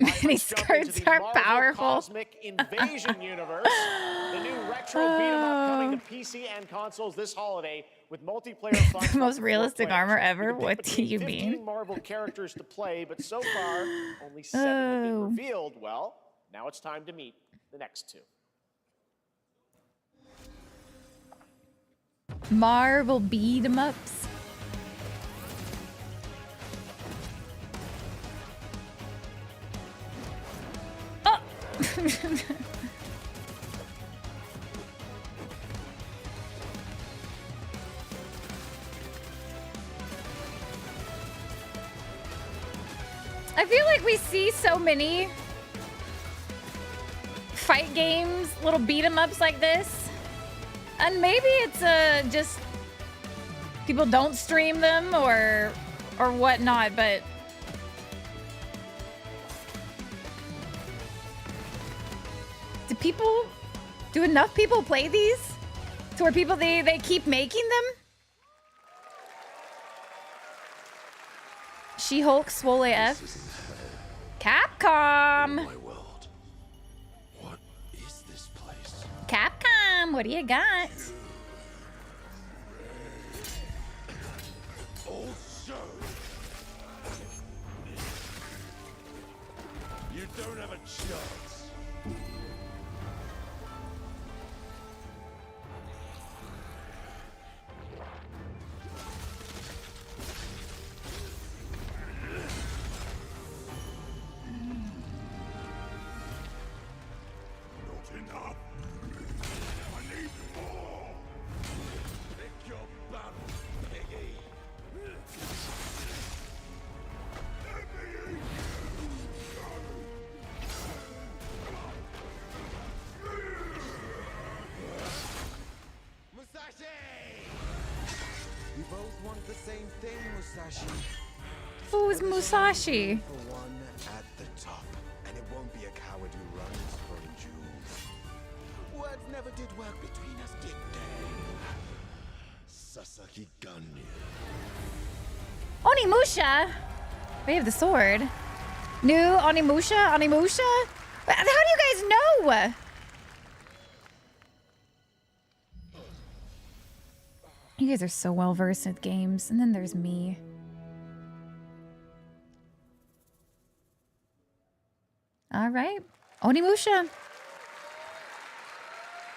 And his skirts are powerful. Cosmic Invasion universe. The new retro beat 'em up coming to PC and consoles this holiday with multiplayer fun. The most realistic armor ever. You can pick What do between you 15 mean? Marvel characters to play, but so far only 7 have been revealed. Well, now it's time to meet the next 2. Marvel beat 'em ups. Oh! I feel like we see so many fight games, little beat 'em ups like this. And maybe it's just people don't stream them or whatnot, but do enough people play these to where people they keep making them? She-Hulk Swole F. Capcom. What is this place? Capcom, what do you got? Also, you don't have a chance. Not enough. I need more. Pick your battle, piggy. Musashi! We both want the same thing, Musashi. Who's Musashi? For one at the top, and it won't be a coward who runs from jewels. Words never did work between us, did they? Sasaki Ganyu. Onimusha? We have the sword. New Onimusha? Onimusha? How do you guys know? You guys are so well versed at games. And then there's me. All right. Onimusha.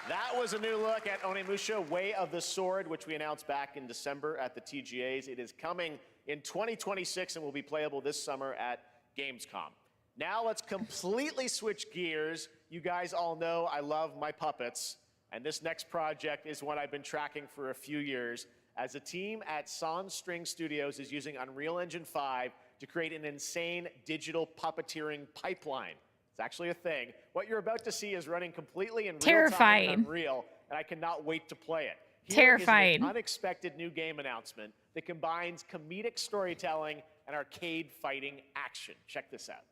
That was a new look at Onimusha Way of the Sword, which we announced back in December at the TGAs. It is coming in 2026 and will be playable this summer at Gamescom. Now let's completely switch gears. You guys all know I love my puppets, and this next project is one I've been tracking for a few years, as a team at Stranding Studios is using Unreal Engine 5 to create an insane digital puppeteering pipeline. It's actually a thing. What you're about to see is running completely in real time in Unreal, and I cannot wait to play it. Here is an unexpected new game announcement that combines comedic storytelling and arcade fighting action. Check this out.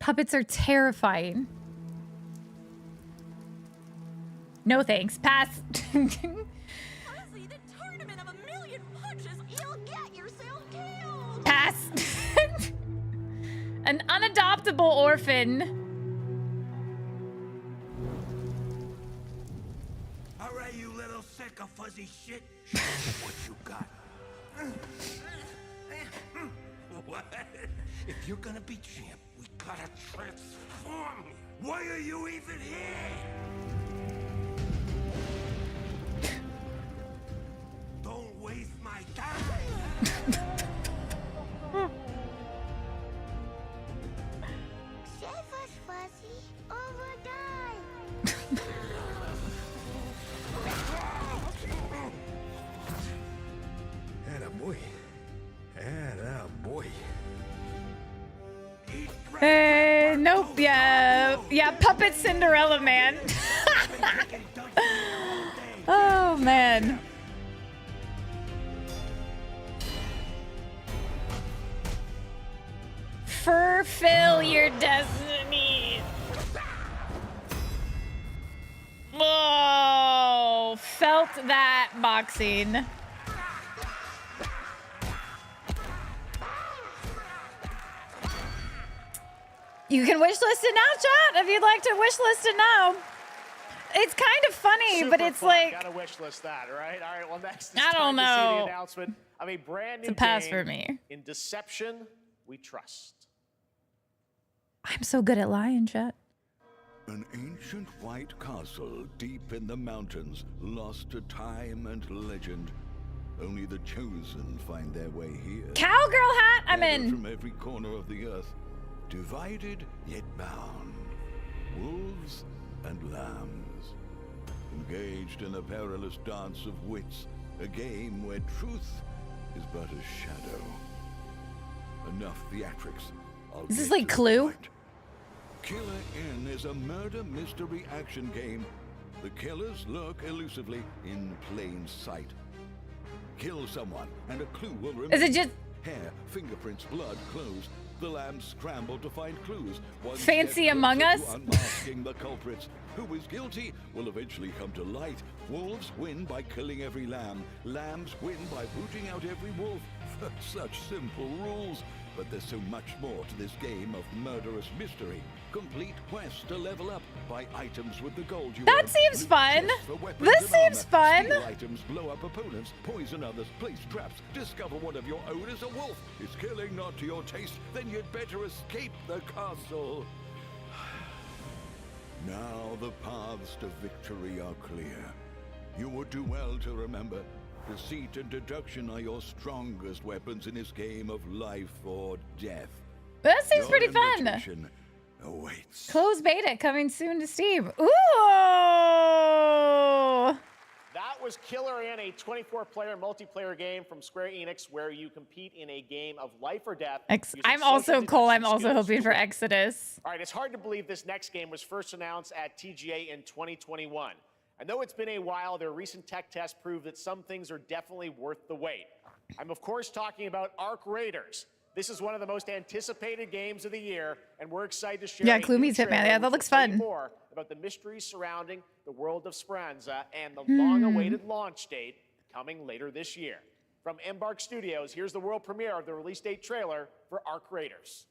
Puppets are terrifying. No thanks. Pass. Honestly, the tournament of a million punches, you'll get yourself killed. Pass. An unadoptable orphan. All right, you little sick of fuzzy shit. Show me what you got. What? If you're gonna be champ, we gotta transform you. Why are you even here? Don't waste my time. Save us, Fuzzy, or we'll die. Attaboy. Attaboy. Nope. Yeah, Puppet Cinderella Man. Oh, man. Fulfill your destiny. Whoa, felt that boxing. You can wish list it now, chat, if you'd like to wish list it now. It's kind of funny, Super but it's fun. like... Gotta wish list that, right? All right, well, next it's I don't time to see the know. announcement of a brand new It's a pass game for me. in Deception We Trust. I'm so good at lying, chat. An ancient white castle deep in the mountains, lost to time and legend. Only the chosen find their way here. Cowgirl hat, I'm Gathered in. From every corner of the earth, divided yet bound. Wolves and lambs, engaged in a perilous dance of wits, a game where truth is but a shadow. Enough theatrics. Is this like Clue? Killer Inn is a murder mystery action game. The killers lurk elusively in plain sight. Kill someone and a clue will remain. Is it just hair, fingerprints, blood, clothes? The lambs scramble to find clues. One Fancy step Among closer Us? to unmasking the culprits. Who is guilty will eventually come to light. Wolves win by killing every lamb. Lambs win by rooting out every wolf. Such simple rules. But there's so much more to this game of murderous mystery. Complete quests to level up. Buy items with the gold you That earn. seems Loot fun. chests for weapons This and seems armor. fun. Steal items, blow up opponents, poison others, place traps. Discover one of your own is a wolf. Is killing not to your taste? Then you'd better escape the castle. Now the paths to victory are clear. You would do well to remember, deceit and deduction are your strongest weapons in this game of life or death. That seems Your pretty fun. invitation awaits. Closed beta coming soon to Steam. Ooh! That was Killer Inn, a 24-player multiplayer game from Square Enix where you compete in a game of life or death. using I'm also social Cole. I'm deduction also skills. hoping for Exodus. All right, it's hard to believe this next game was first announced at TGA in 2021. I know it's been a while. Their recent tech tests prove that some things are definitely worth the wait. I'm, of course, talking about Ark Raiders. This is one of the most anticipated games of the year, and we're excited to share Yeah, a Clue new meets Hitman. trailer Yeah, which that will looks tell you fun. more about the mysteries surrounding the world of Speranza and the long-awaited launch date coming later this year. From Embark Studios, here's the world premiere of the release date trailer for Ark Raiders.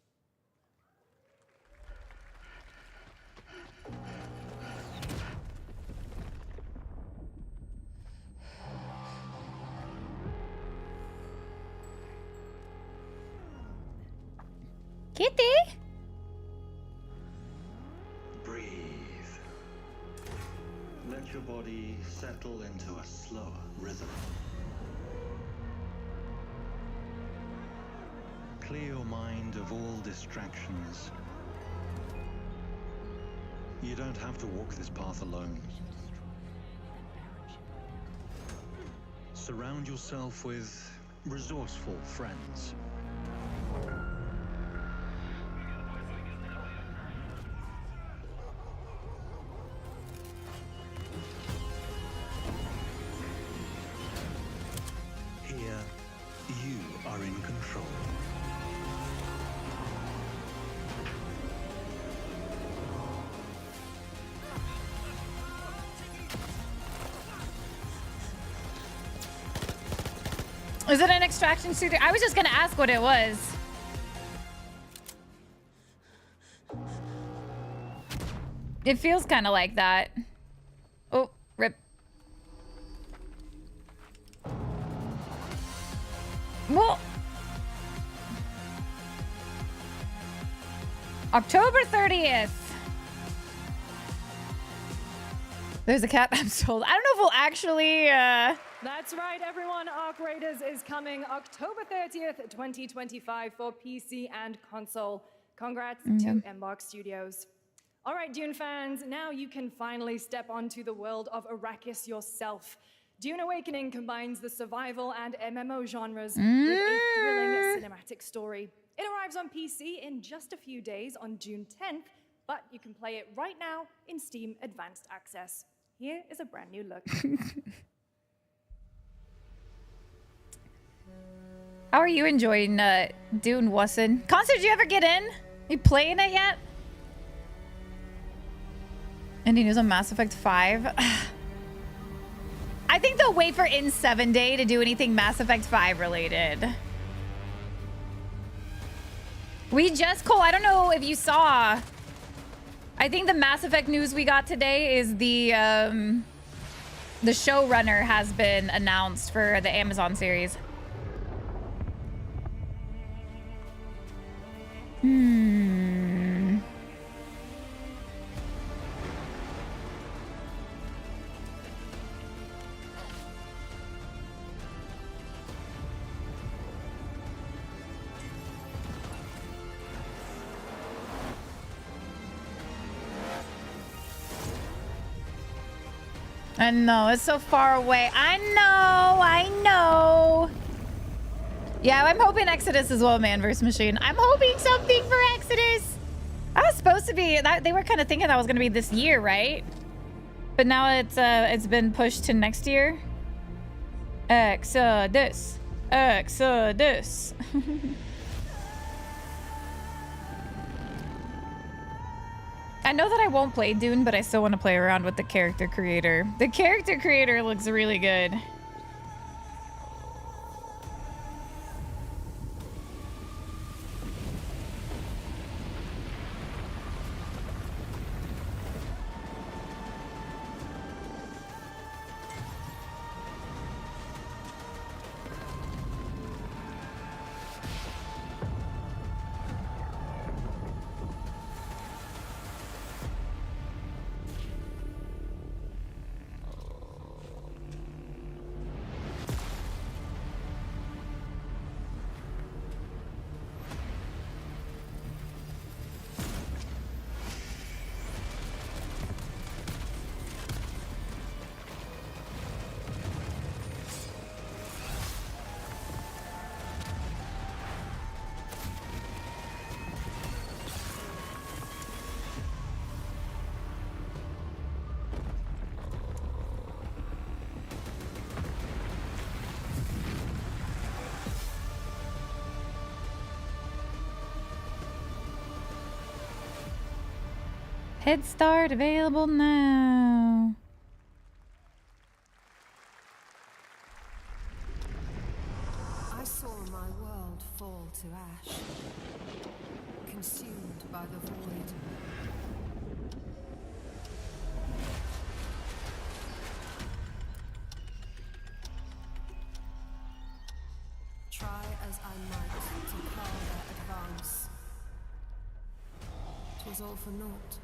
Kitty? Breathe. Let your body settle into a slower rhythm. Clear your mind of all distractions. You don't have to walk this path alone. Surround yourself with resourceful friends. Here, you are in control. Is it an extraction studio? I was just gonna ask what it was. It feels kind of like that. Oh, rip. Well, October 30th. There's a cat. I'm sold. I don't know if we'll actually. That's right, everyone. Ark Raiders is coming October 30th, 2025 for PC and console. Congrats to Embark Studios. All right, Dune fans, now you can finally step onto the world of Arrakis yourself. Dune Awakening combines the survival and MMO genres with a thrilling cinematic story. It arrives on PC in just a few days on June 10th, but you can play it right now in Steam Advanced Access. Here is a brand new look. How are you enjoying Dune, Wasson? Concert, did you ever get in? You playing it yet? Any news on Mass Effect 5? I think they'll wait for In 7 Day to do anything Mass Effect 5 related. We just, Cole, I don't know if you saw. I think the Mass Effect news we got today is the showrunner has been announced for the Amazon series. I know, it's so far away. I know. Yeah, I'm hoping Exodus is well, Man vs. Machine. I'm hoping something for Exodus. I was supposed to be, they were kind of thinking that was going to be this year, right? But now it's been pushed to next year. Exodus. I know that I won't play Dune, but I still want to play around with the character creator. The character creator looks really good. Head start available now. I saw my world fall to ash, consumed by the void. Try as I might to quell their advance. 'Twas all for naught.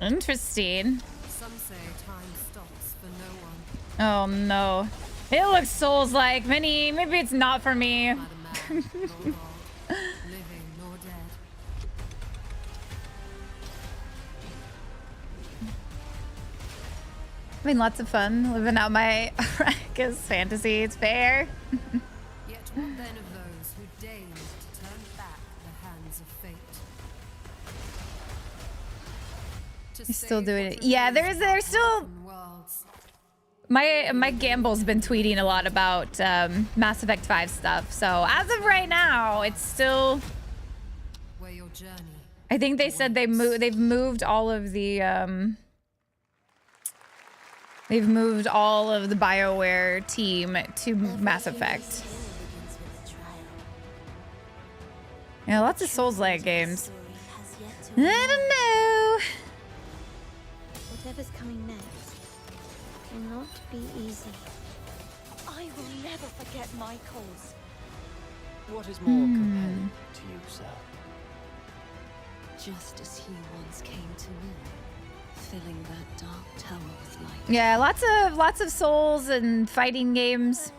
Interesting. Some say time stops for no one. Oh no. It looks Souls-like. Maybe it's not for me. Living nor dead. Having lots of fun living out my Arrakis fantasy. It's fair. Yet what then of those who deigned to turn back the hands of fate? You're still doing it. Yeah, there's still. My Gamble's been tweeting a lot about Mass Effect 5 stuff. So as of right now, it's still. Where your journey. I think they said they've moved all of the they've moved all of the BioWare team to Mass Effect. Yeah, lots of Souls-like games. I don't know. Whatever's coming next cannot be easy. I will never forget my cause. What is more compelling to you, sir? Just as he once came to me, filling that dark tower with light. Yeah, lots of Souls and fighting games.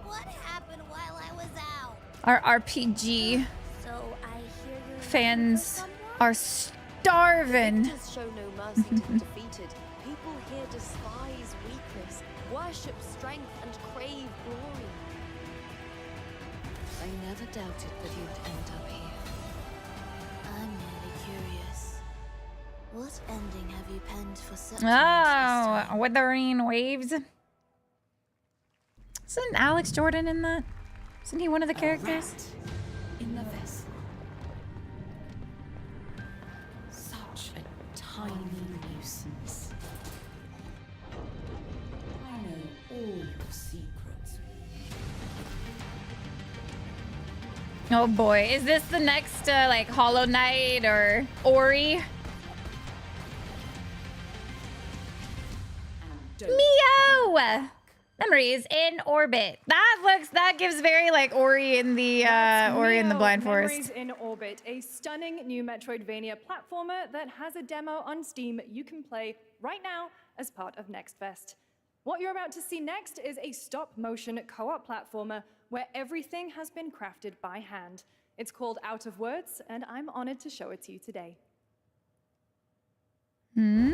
What happened while I was out? Our RPG So I hear you're fans are starving. Victors show no mercy to the defeated. People here despise weakness, worship strength, and crave glory. I never doubted that you'd end up here. I'm merely curious. What ending have you penned for such? Oh, Withering Waves. Isn't Alex Jordan in that? Isn't he one of the characters? tiny nuisance. I know all your secrets. Oh boy, is this the next like Hollow Knight or Ori? Meow! Memories in orbit. That gives very like Ori in the Ori in the Blind Forest. Memories in Orbit, a stunning new Metroidvania platformer that has a demo on Steam you can play right now as part of Next Fest. What you're about to see next is a stop-motion co-op platformer where everything has been crafted by hand. It's called Out of Words, and I'm honored to show it to you today. Hmm?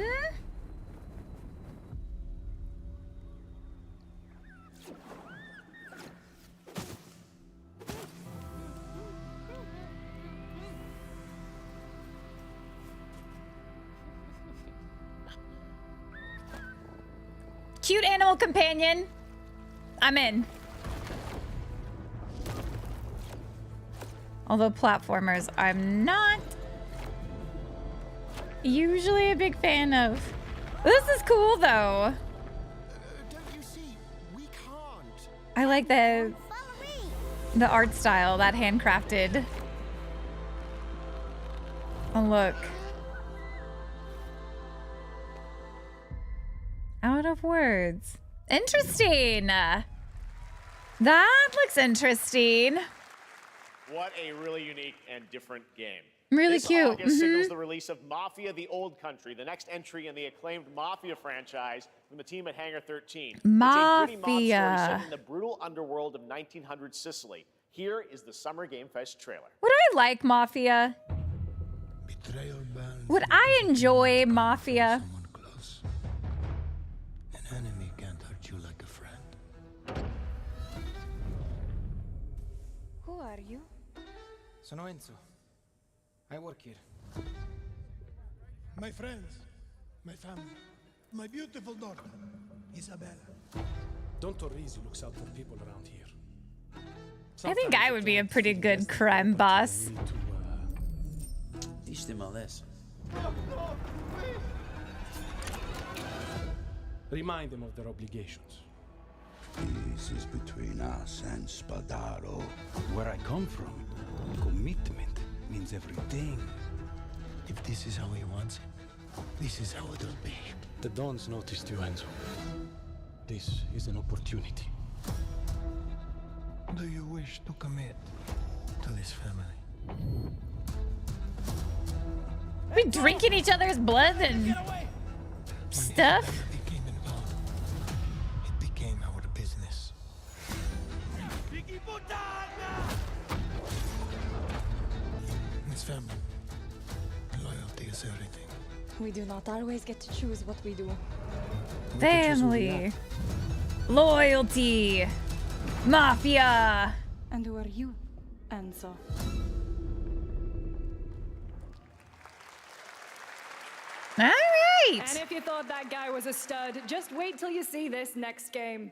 Cute animal companion. I'm in. Although platformers, I'm not usually a big fan of. This is cool though. Don't you see? We can't. I like the art style, that handcrafted. Oh look. Out of Words. Interesting. That looks interesting. What a really unique and different game. Really this cute. August signals the release of Mafia: The Old Country, the next entry in the acclaimed Mafia franchise from the team at Hangar 13. It's a gritty mob story Mafia. set in the brutal underworld of 1900 Sicily. Here is the Summer Game Fest trailer. Would I like Mafia? Would I enjoy Mafia? An enemy can't hurt you like a friend. Who are you? Sono Enzo. I work here. My friends, my family, my beautiful daughter, Isabella. Don Torrisi looks out for people around here. I think I would be a pretty good crime boss. Teach them a lesson. Remind them of their obligations. This is between us and Spadaro. Where I come from, commitment means everything. If this is how he wants it, this is how it'll be. The Dons noticed you, Enzo. This is an opportunity. Do you wish to commit to this family? We drinking each other's blood and stuff. It became our business. This family, loyalty is everything. We do not always get to choose what we do. Family. Loyalty. Mafia. And who are you, Enzo? All right. And if you thought that guy was a stud, just wait till you see this next game.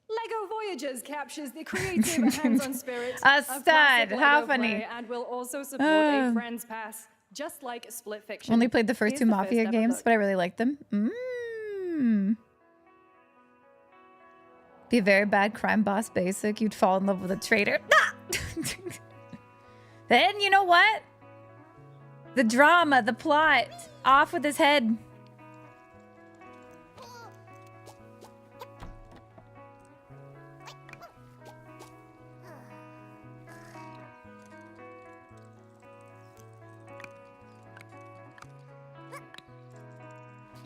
LEGO Voyagers captures the creative hands-on spirit A of stud. classic How LEGO funny. play and will also support a Friends Pass, just like Split Fiction. Only played the first Here's two the Mafia ever games, look. but I really liked them. Be a very bad crime boss basic. You'd fall in love with a traitor. Ah! Then, you know what? The drama, the plot. Off with his head.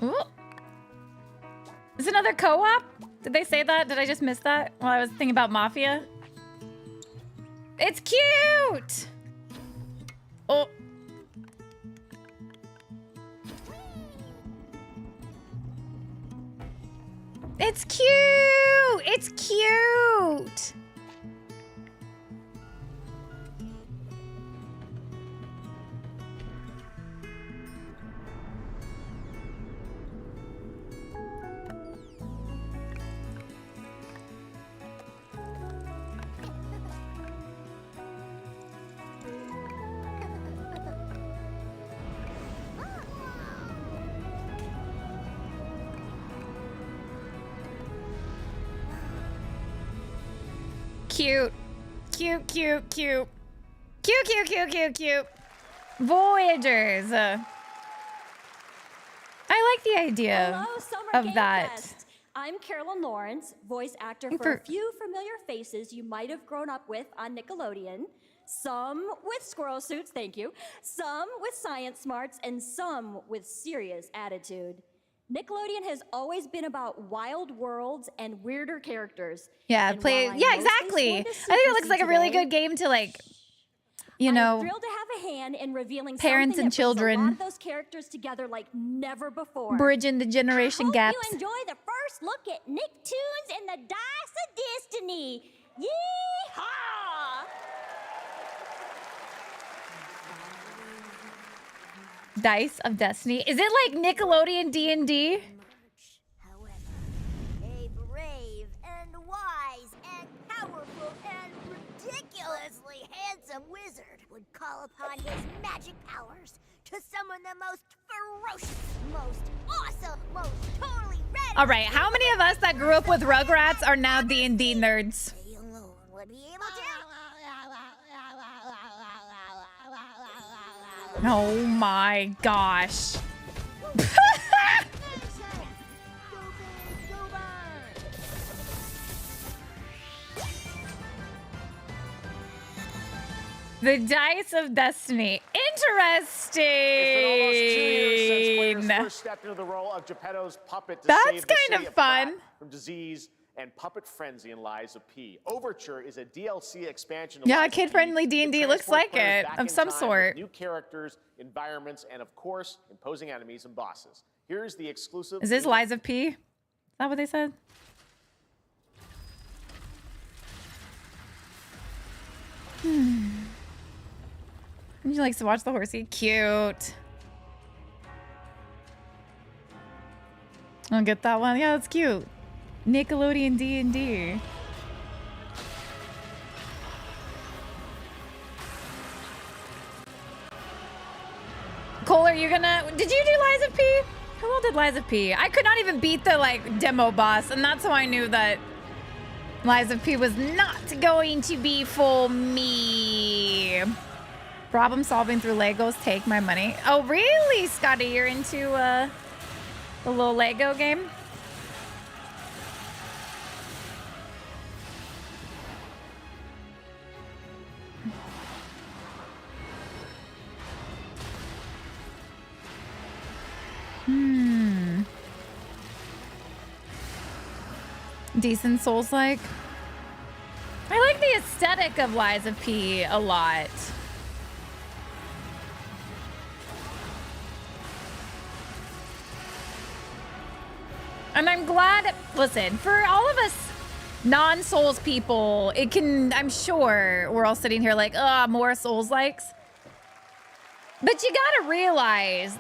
Ooh. Is another co-op? Did they say that? Did I just miss that while I was thinking about Mafia? It's cute! Oh. It's cute! It's cute! Cute. Cute, cute, cute. Cute, cute, cute, cute, cute. Voyagers. I like the idea Hello, Summer of Game that. Fest. I'm Carolyn Lawrence, voice actor for a few familiar faces you might have grown up with on Nickelodeon. Some with squirrel suits, thank you. Some with science smarts, and some with serious attitude. Nickelodeon has always been about wild worlds and weirder characters. Yeah, And play. while I Yeah, mostly exactly. sworn I to think it looks like a really secrecy good game to like, you I'm know, thrilled to have a hand in revealing parents something and that brings a lot children of those characters together like never before. bridging the generation gaps. You enjoy the first look at Nicktoons and the Dice of Destiny. Yeehaw! Dice of Destiny. Is it like Nickelodeon D&D? A brave and wise and powerful and ridiculously handsome wizard would call upon his magic powers to summon the most ferocious, most awesome, most totally ready. All right, how many of us that grew up with Rugrats are now D&D nerds? Would be able to. Oh my gosh. The Dice of Destiny. Interesting. It's been almost 2 years since players first stepped into the role of Geppetto's puppet to That's save the kind city of fun. Prague from disease and puppet frenzy in Lies of P. Overture is a DLC expansion. Of Yeah, Lies of P. kid-friendly D&D It looks like transports players it, back of in some time sort. with new characters, environments, and of course, imposing enemies and bosses. Here's the exclusive. Is this Lies of P? Is that what they said? She likes to watch the horsey. Cute. I'll get that one. Yeah, that's cute. Nickelodeon D&D. Cole, are you gonna... Did you do Lies of P? Who all did Lies of P? I could not even beat the, like, demo boss, and that's how I knew that Lies of P was not going to be for me. Problem solving through Legos, take my money. Oh, really, Scotty? You're into, the little Lego game? Decent Souls-like. I like the aesthetic of Lies of P a lot. And I'm glad, listen, for all of us non-Souls people, it can, I'm sure we're all sitting here like, more Souls-likes. But you gotta realize,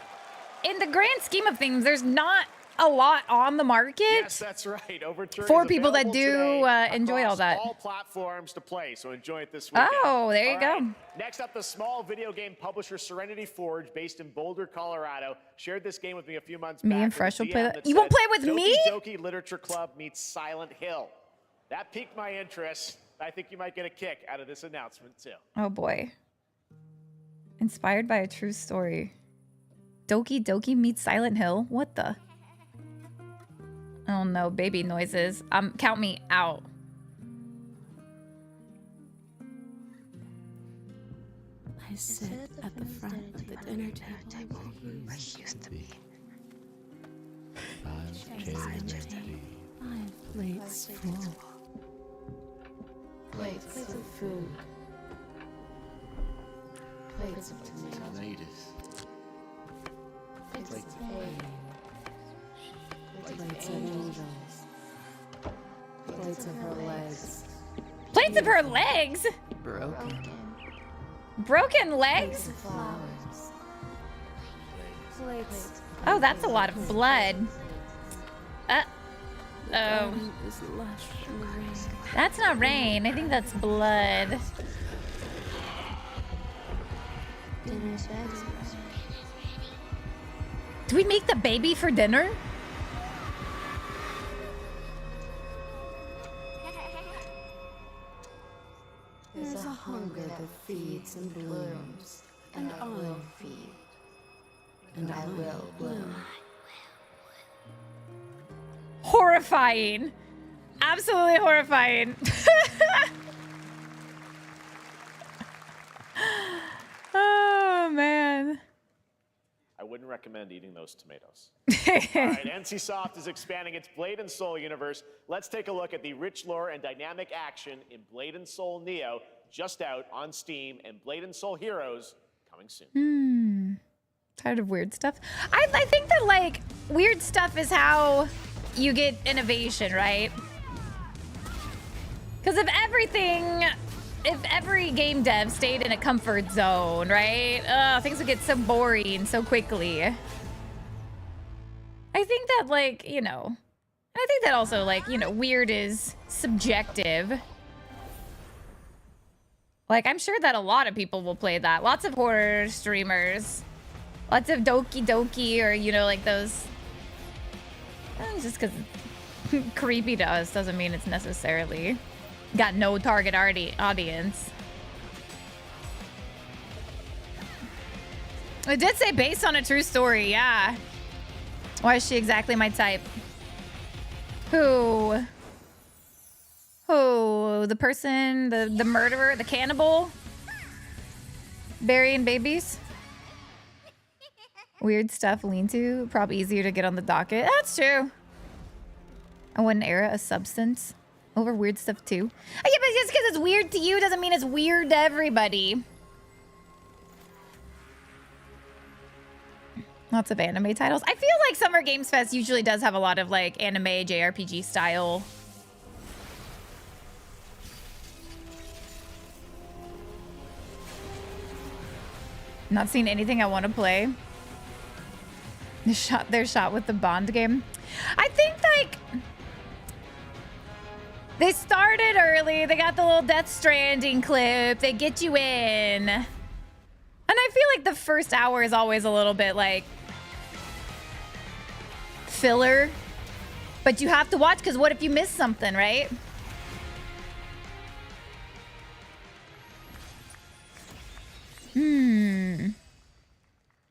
in the grand scheme of things, there's not a lot on the market. Yes, that's right. Overture for is people that available do today enjoy all across that. all platforms to play, so enjoy it this weekend. Oh, there you All go. right. Next up, the small video game publisher Serenity Forge, based in Boulder, Colorado, shared this game with me a few months back. Me and with a Fresh will play DM that. You won't said, play with me? Doki Literature Club meets Silent Hill. That piqued my interest. I think you might get a kick out of this announcement, too. Oh boy. Inspired by a true story. Doki Doki meets Silent Hill? What the? Oh no, baby noises. Count me out. I sit at the front of the dinner table where I used to be. 5 plates full. Plates of food. Plates of tomatoes. Plates of egg. Plates of angels. Plates of her legs. Plates of her legs? Broken. Broken legs? Plates of flowers. Plates. Oh, that's a lot of blood. Oh. Is lush from the rain. That's not rain. I think that's blood. Dinner's ready. Do we make the baby for dinner? feeds and blooms, and I will feed, and I will bloom. Horrifying. Absolutely horrifying. Oh, man. I wouldn't recommend eating those tomatoes. All right, NCSoft is expanding its Blade and Soul universe. Let's take a look at the rich lore and dynamic action in Blade and Soul Neo, just out on Steam, and Blade and Soul Heroes coming soon. Tired of weird stuff. I think that, like, weird stuff is how you get innovation, right? Because if every game dev stayed in a comfort zone, right? Things would get so boring so quickly. I think that, like, you know, and I think that also, like, you know, weird is subjective. Like, I'm sure that a lot of people will play that. Lots of horror streamers. Lots of Doki Doki, or, you know, like those. Just because creepy to us doesn't mean it's necessarily got no target audience. It did say based on a true story, yeah. Why is she exactly my type? Who? The person, the murderer, the cannibal? Burying babies? Weird stuff lean to, probably easier to get on the docket. That's true. I wouldn't era a substance over weird stuff too. Oh, yeah, but just because it's weird to you doesn't mean it's weird to everybody. Lots of anime titles. I feel like Summer Games Fest usually does have a lot of like anime, JRPG style. Not seen anything I want to play. They're shot with the Bond game. I think, like, they started early. They got the little Death Stranding clip. They get you in. And I feel like the first hour is always a little bit, like, filler. But you have to watch, because what if you miss something, right?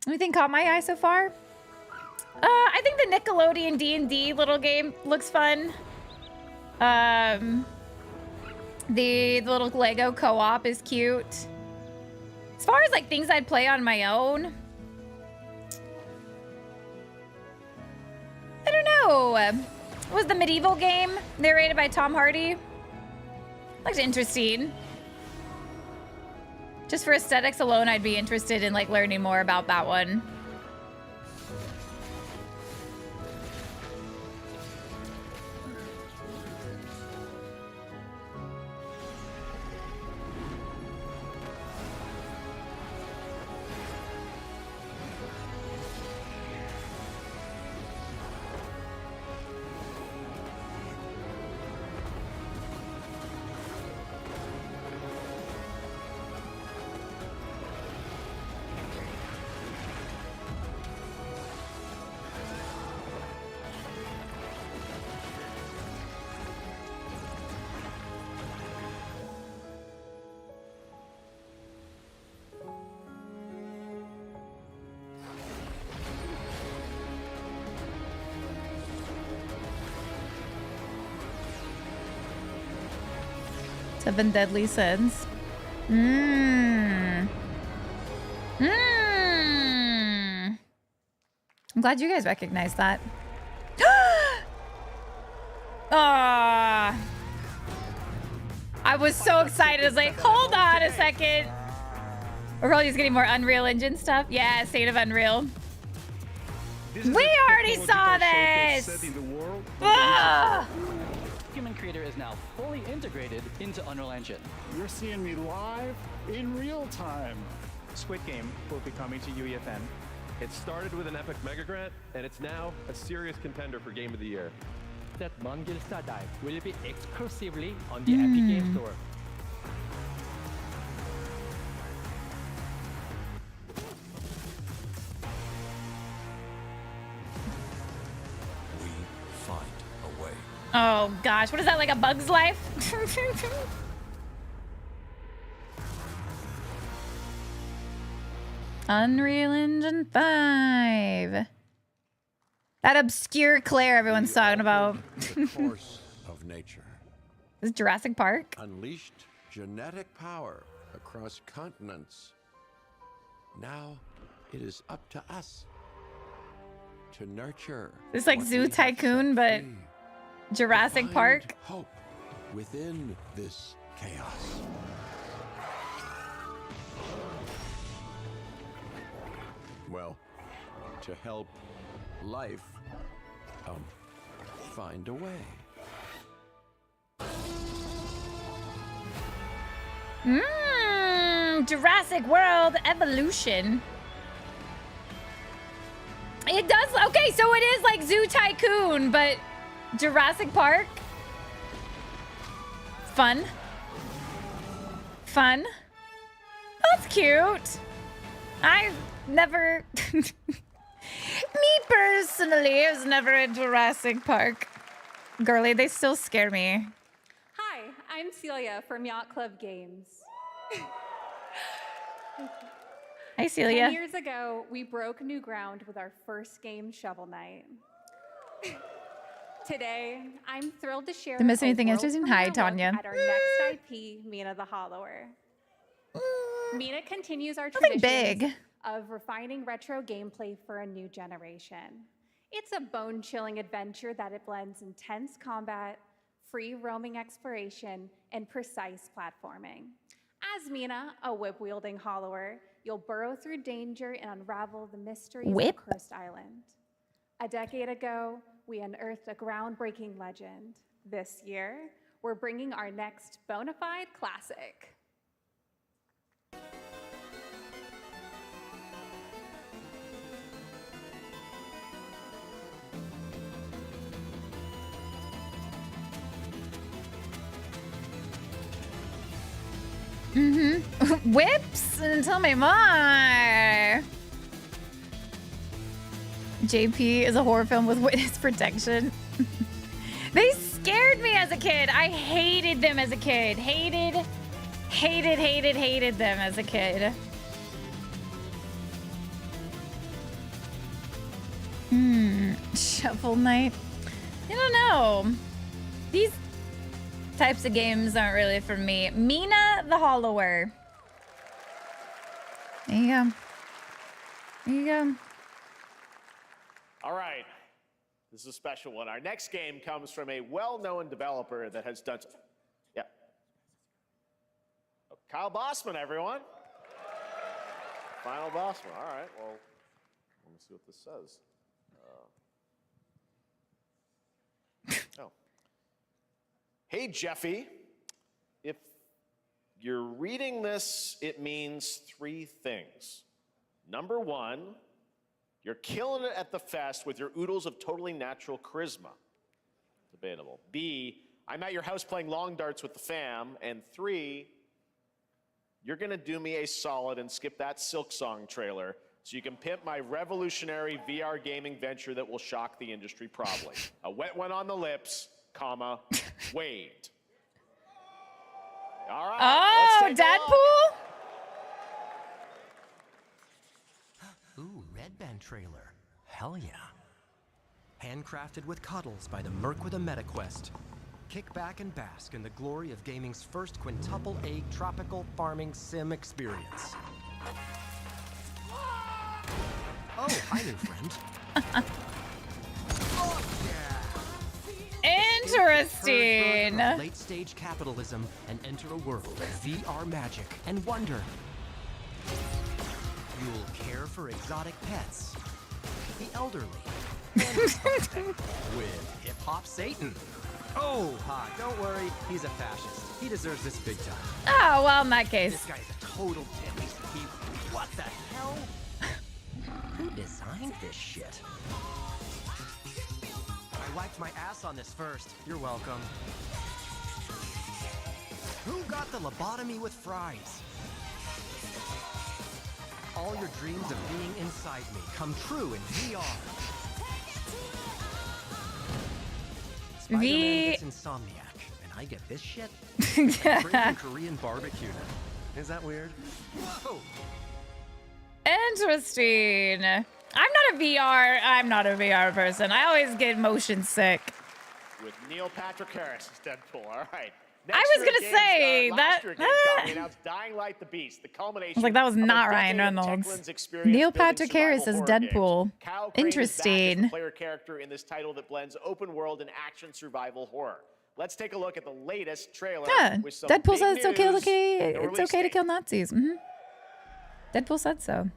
Anything caught my eye so far? I think the Nickelodeon D&D little game looks fun. The little Lego co-op is cute. As far as like things I'd play on my own, I don't know. What was the medieval game narrated by Tom Hardy? Looks interesting. Just for aesthetics alone, I'd be interested in like learning more about that one. Seven Deadly Sins. I'm glad you guys recognize that. I was so excited. I was like, hold on a second. We're probably just getting more Unreal Engine stuff. Yeah, State of Unreal. We already saw this! Human Creator is now fully integrated into Unreal Engine. You're seeing me live in real time. Squid Game will be coming to UEFN. It started with an epic mega grant, and it's now a serious contender for Game of the Year. That Mongil Star Dive will be exclusively on the Epic Game Store. Oh gosh, what is that, like a Bug's Life? Unreal Engine 5. That obscure Claire everyone's talking about. The force of nature. This is Jurassic Park. Unleashed genetic power across continents. Now it is up to us to nurture. It's like Zoo Tycoon, but Jurassic Park. Hope within this chaos. Well, to help life find a way. Jurassic World Evolution. It does. Okay, so it is like Zoo Tycoon, but Jurassic Park. Fun. Fun. That's cute. I've never... Me personally, I was never in Jurassic Park. Girly, they still scare me. Hi, I'm Celia from Yacht Club Games. Hi, Celia. 10 years ago, we broke new ground with our first game, Shovel Knight. Today, I'm thrilled to share Did I miss a anything world interesting? premiere Hi, look Tanya. at our next IP, Mina the Hollower. Mina continues our Nothing tradition big. of refining retro gameplay for a new generation. It's a bone-chilling adventure that it blends intense combat, free roaming exploration, and precise platforming. As Mina, a whip-wielding hollower, you'll burrow through danger and unravel the mysteries Whip? of Cursed Island. A decade ago, we unearthed a groundbreaking legend. This year, we're bringing our next bona fide classic. Whips? Tell me more. JP is a horror film with witness protection. They scared me as a kid. I hated them as a kid. Hated them as a kid. Shovel Knight. I don't know. These types of games aren't really for me. Mina the Hollower. There you go. There you go. All right. This is a special one. Our next game comes from a well-known developer that has done... Yeah. Oh, Kyle Bossman, everyone. Final Bossman. All right. Well, let me see what this says. Oh. Hey, Jeffy. If you're reading this, it means 3 things. Number 1, you're killing it at the fest with your oodles of totally natural charisma. Debatable. B, I'm at your house playing long darts with the fam. And 3, you're gonna do me a solid and skip that Silk Song trailer so you can pimp my revolutionary VR gaming venture that will shock the industry probably. A wet one on the lips, comma, waved. All right. Oh, Deadpool? Ooh, Red Band trailer. Hell yeah. Handcrafted with cuddles by the Merc with a MetaQuest. Kick back and bask in the glory of gaming's first quintuple A tropical farming sim experience. Oh, hi, new friend. Oh, yeah. Interesting. Late stage capitalism and enter a world of VR magic and wonder. You'll care for exotic pets, the elderly, and with Hip Hop Satan. Oh, don't worry, he's a fascist. He deserves this big time. Oh, well, in that case. This guy's a total dick. What the hell? Who designed this shit? I wiped my ass on this first. You're welcome. Who got the lobotomy with fries? All your dreams of being inside me come true in VR. Spider-Man gets Insomniac, and I get this shit? Like Korean barbecue. Is that weird? Whoa! Interesting. I'm not a VR person. I always get motion sick. With Neil Patrick Harris as Deadpool. All right. I was gonna say that. Announced Dying Light the Beast, the culmination. I was like, that was not Ryan Reynolds. Neil Patrick Harris as Deadpool. Interesting. Player character in this title that blends open world and action survival horror. Let's take a look at the latest trailer. Yeah, with some Deadpool big said it's okay. news. It's okay to kill Nazis. Deadpool said so.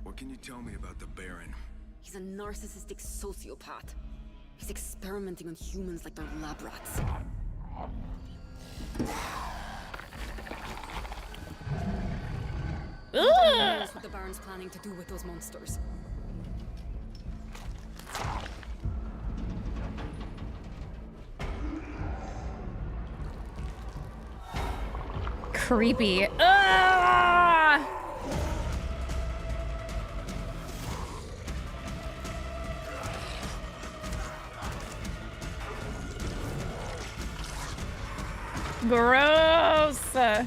What can you tell me about the Baron? He's a narcissistic sociopath. He's experimenting on humans like they're lab rats. Who knows what the Baron's planning to do with those monsters? Creepy. Gross. I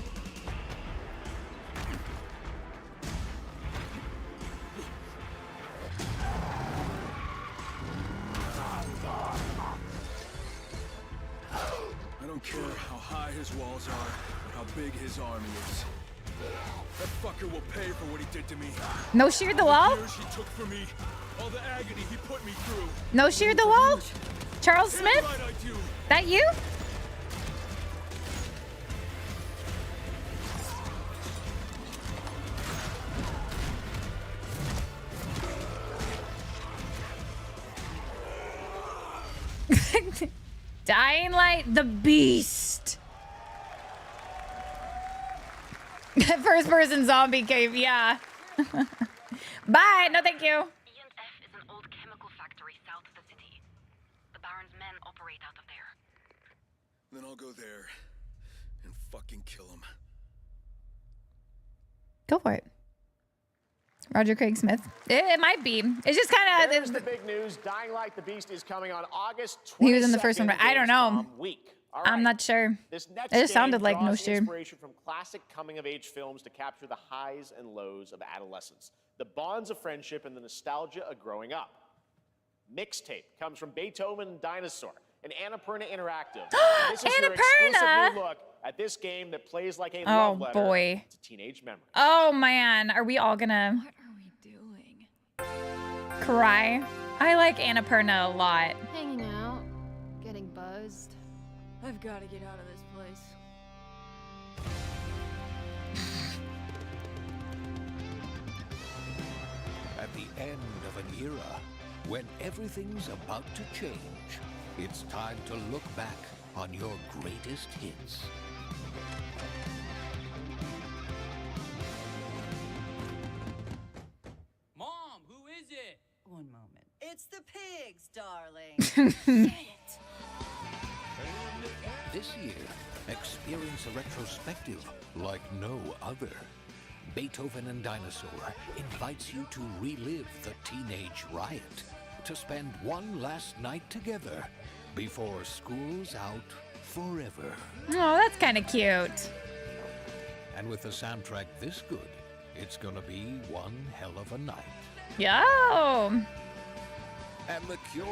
don't care how high his walls are or how big his army is. That fucker will pay for what he did to me. No sheared the wall? All the years he took from me, all the agony he put me through. No sheared the wall? Charles Damn Smith? right I do. That you? Dying Light the Beast. First person zombie cave, yeah. Bye, no thank you. E&F is an old chemical factory south of the city. The Baron's men operate out of there. Then I'll go there and fucking kill him. Go for it. Roger Craig Smith. It might be. It's just kind of. There's the big news. Dying Light the Beast is coming on August 22nd. He was in the first one, but I don't know. Week. I'm not sure. This next It just sounded game like no draws sheer. inspiration from classic coming-of-age films to capture the highs and lows of adolescence, the bonds of friendship, and the nostalgia of growing up. Mixtape comes from Beethoven and Dinosaur, an Annapurna Interactive. This is your exclusive new look at this game that plays like a love letter boy. to teenage memory. Oh man, are we all gonna? What are we doing? Cry. I like Annapurna a lot. Hanging out, getting buzzed. I've got to get out of this place. At the end of an era, when everything's about to change, it's time to look back on your greatest hits. Mom, who is it? One moment. It's the pigs, darling. This year, experience a retrospective like no other. Beethoven and Dinosaur invites you to relive the teenage riot, to spend one last night together before school's out forever. Oh, that's kind of cute. And with a soundtrack this good, it's gonna be one hell of a night. Yo. And The Cure.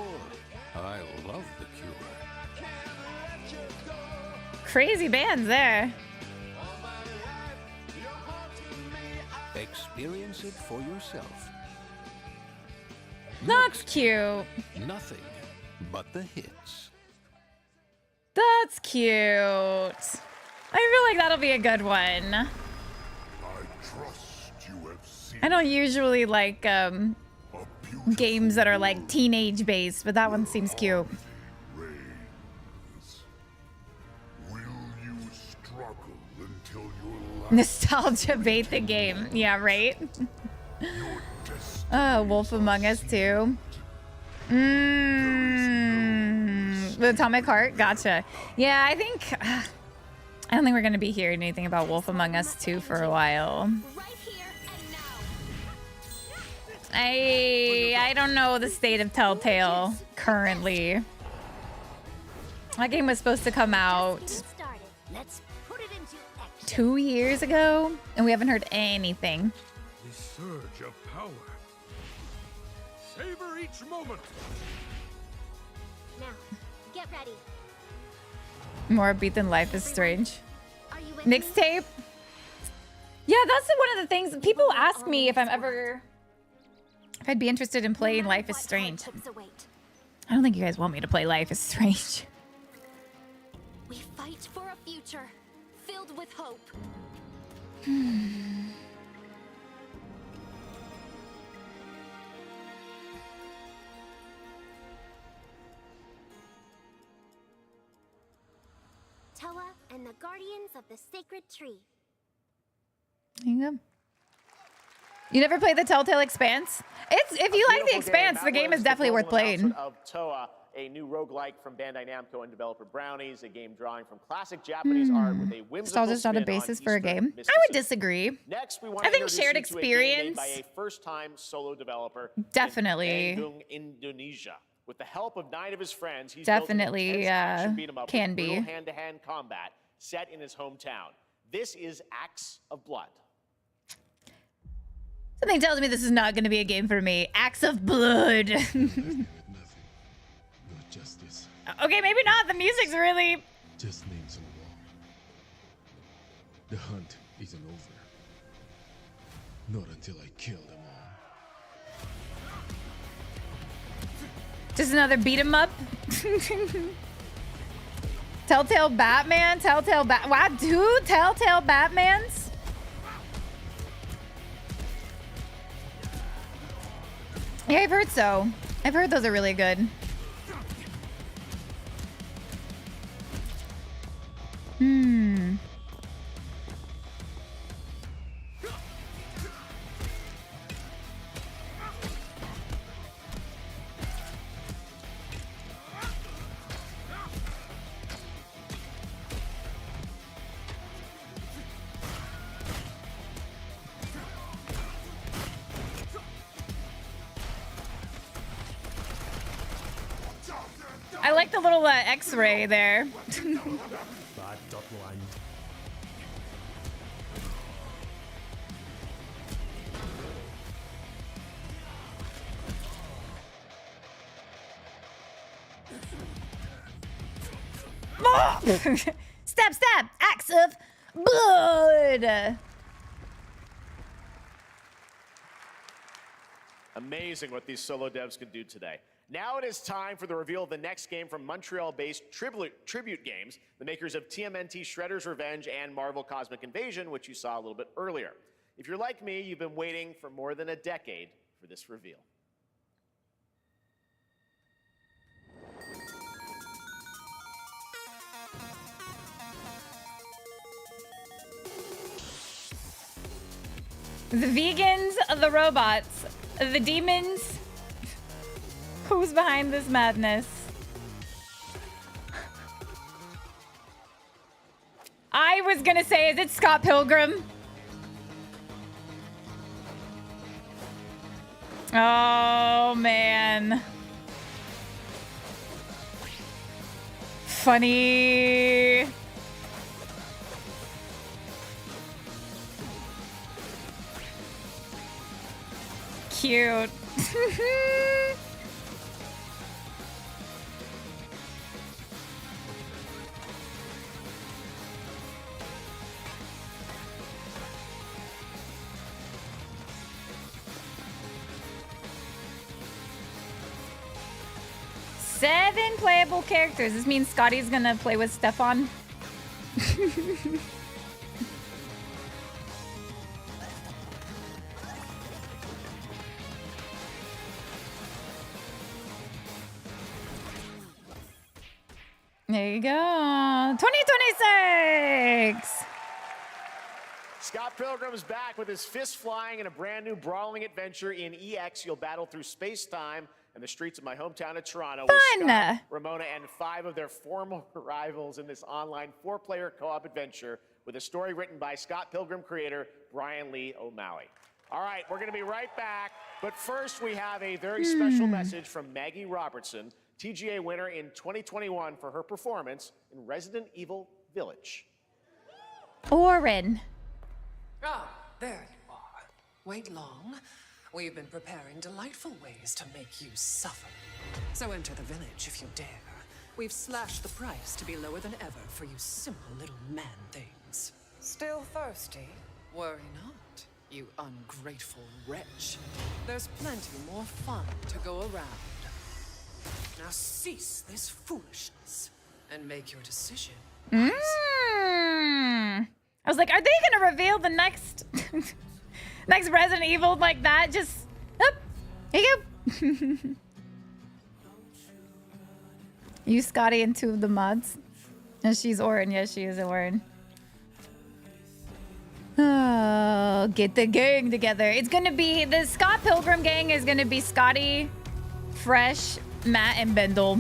I love The Cure. Crazy bands there. Experience it for yourself. That's cute. Nothing but the hits. That's cute. I feel like that'll be a good one. I trust you have seen I don't usually like games that are like teenage based, but that one seems cute. rains. Will you struggle until your last Nostalgia bait the game. Yeah, right? Wolf Among Us 2. The Atomic Heart? Gotcha. Yeah, I don't think we're going to be hearing anything about Wolf Among Us 2 for a while. I don't know the state of Telltale currently. That game was supposed to come out Let's put it into action. 2 years ago, and we haven't heard anything. The surge of power. Savor each moment. Now, get ready. More upbeat than Life is Strange. Are you with me? Mixtape? Yeah, that's one of the things. People ask me if I'd be interested in playing Life is Strange. I don't think you guys want me to play Life is Strange. We fight for a future filled with hope. Toa and the Guardians of the Sacred Tree. There you go. You never played the Telltale Expanse? If you like the Expanse, the game is definitely worth playing. Of Toa, a new roguelike from Bandai Namco and developer Brownies, a game drawing from classic Japanese art with a whimsical Nostalgia's not a spin basis on for a Eastern game. I would mysticism. disagree. Next, we want I to think introduce shared you to a game made experience. by a first-time solo developer Definitely. in Bandung, Indonesia. With the help of 9 of his friends, he's Definitely, built an intense action beat 'em up can with be. brutal hand-to-hand combat set in his hometown. This is Acts of Blood. Something tells me this is not going to be a game for me. Acts of Blood. No justice. Okay, maybe not. The music's really... Just names on the wall. The hunt isn't over. Not until I kill them all. Just another beat 'em up. Telltale Batman? Wow, dude, Telltale Batmans? Yeah, I've heard so. I've heard those are really good. I like the little X-ray there. Bad dot line. Stab, stab! Acts of Blood! Amazing what these solo devs can do today. Now it is time for the reveal of the next game from Montreal-based Tribute Games, the makers of TMNT Shredder's Revenge and Marvel Cosmic Invasion, which you saw a little bit earlier. If you're like me, you've been waiting for more than a decade for this reveal. The vegans, the robots, the demons. Who's behind this madness? I was gonna say, is it Scott Pilgrim? Oh, man. Funny. Cute. Seven playable characters. This means Scotty's gonna play with Stefan. There you go. 2026! Scott Pilgrim's back with his fist flying in a brand new brawling adventure in EX. You'll battle through space-time and the streets of my hometown of Toronto with Scott, Ramona, and 5 of their former rivals in this online 4-player co-op adventure with a story written by Scott Pilgrim creator Brian Lee O'Malley. All right, we're going to be right back. But first, we have a very special message from Maggie Robertson, TGA winner in 2021 for her performance in Resident Evil Village. Orin. Ah, there you are. Wait long. We've been preparing delightful ways to make you suffer. So enter the village if you dare. We've slashed the price to be lower than ever for you simple little man things. Still thirsty? Worry not, you ungrateful wretch. There's plenty more fun to go around. Now cease this foolishness and make your decision. I was like, are they gonna reveal the next next Resident Evil like that? Just here you go. You Scotty into the mods. And she's Orin. Yes, she is Orin. Oh, get the gang together. It's gonna be the Scott Pilgrim gang is gonna be Scotty, Fresh, Matt, and Bendel.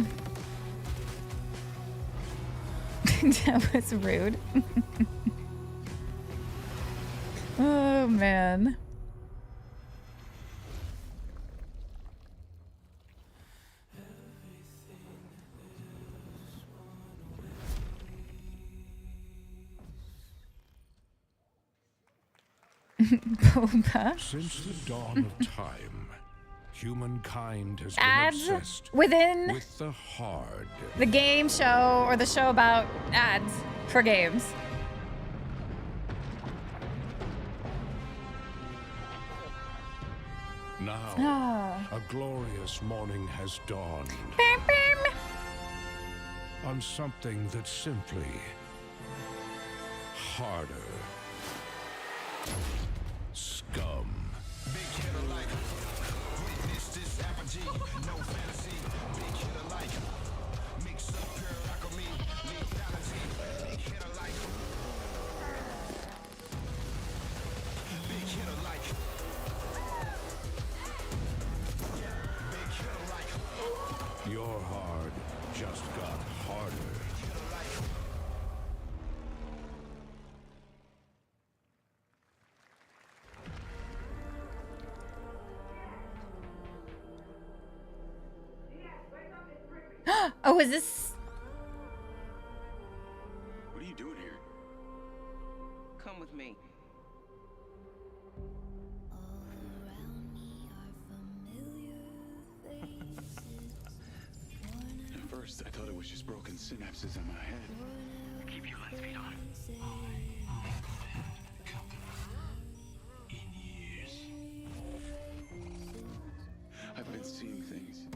That was rude. Oh man. Boba. Since the dawn of time, humankind has Ads been obsessed within with the hard. The game show or the show about ads for games. Now, a glorious morning has dawned on something that's simply harder. Scum. Big hitter like witness this apogee, no fantasy. Big hitter like mix up pure alchemy, lethality. Big hitter like big hitter like big hitter like your hard just got harder. Oh, is this? What are you doing here? Come with me. At first, I thought it was just broken synapses in my head. Keep your lens feet on. I've been seeing things.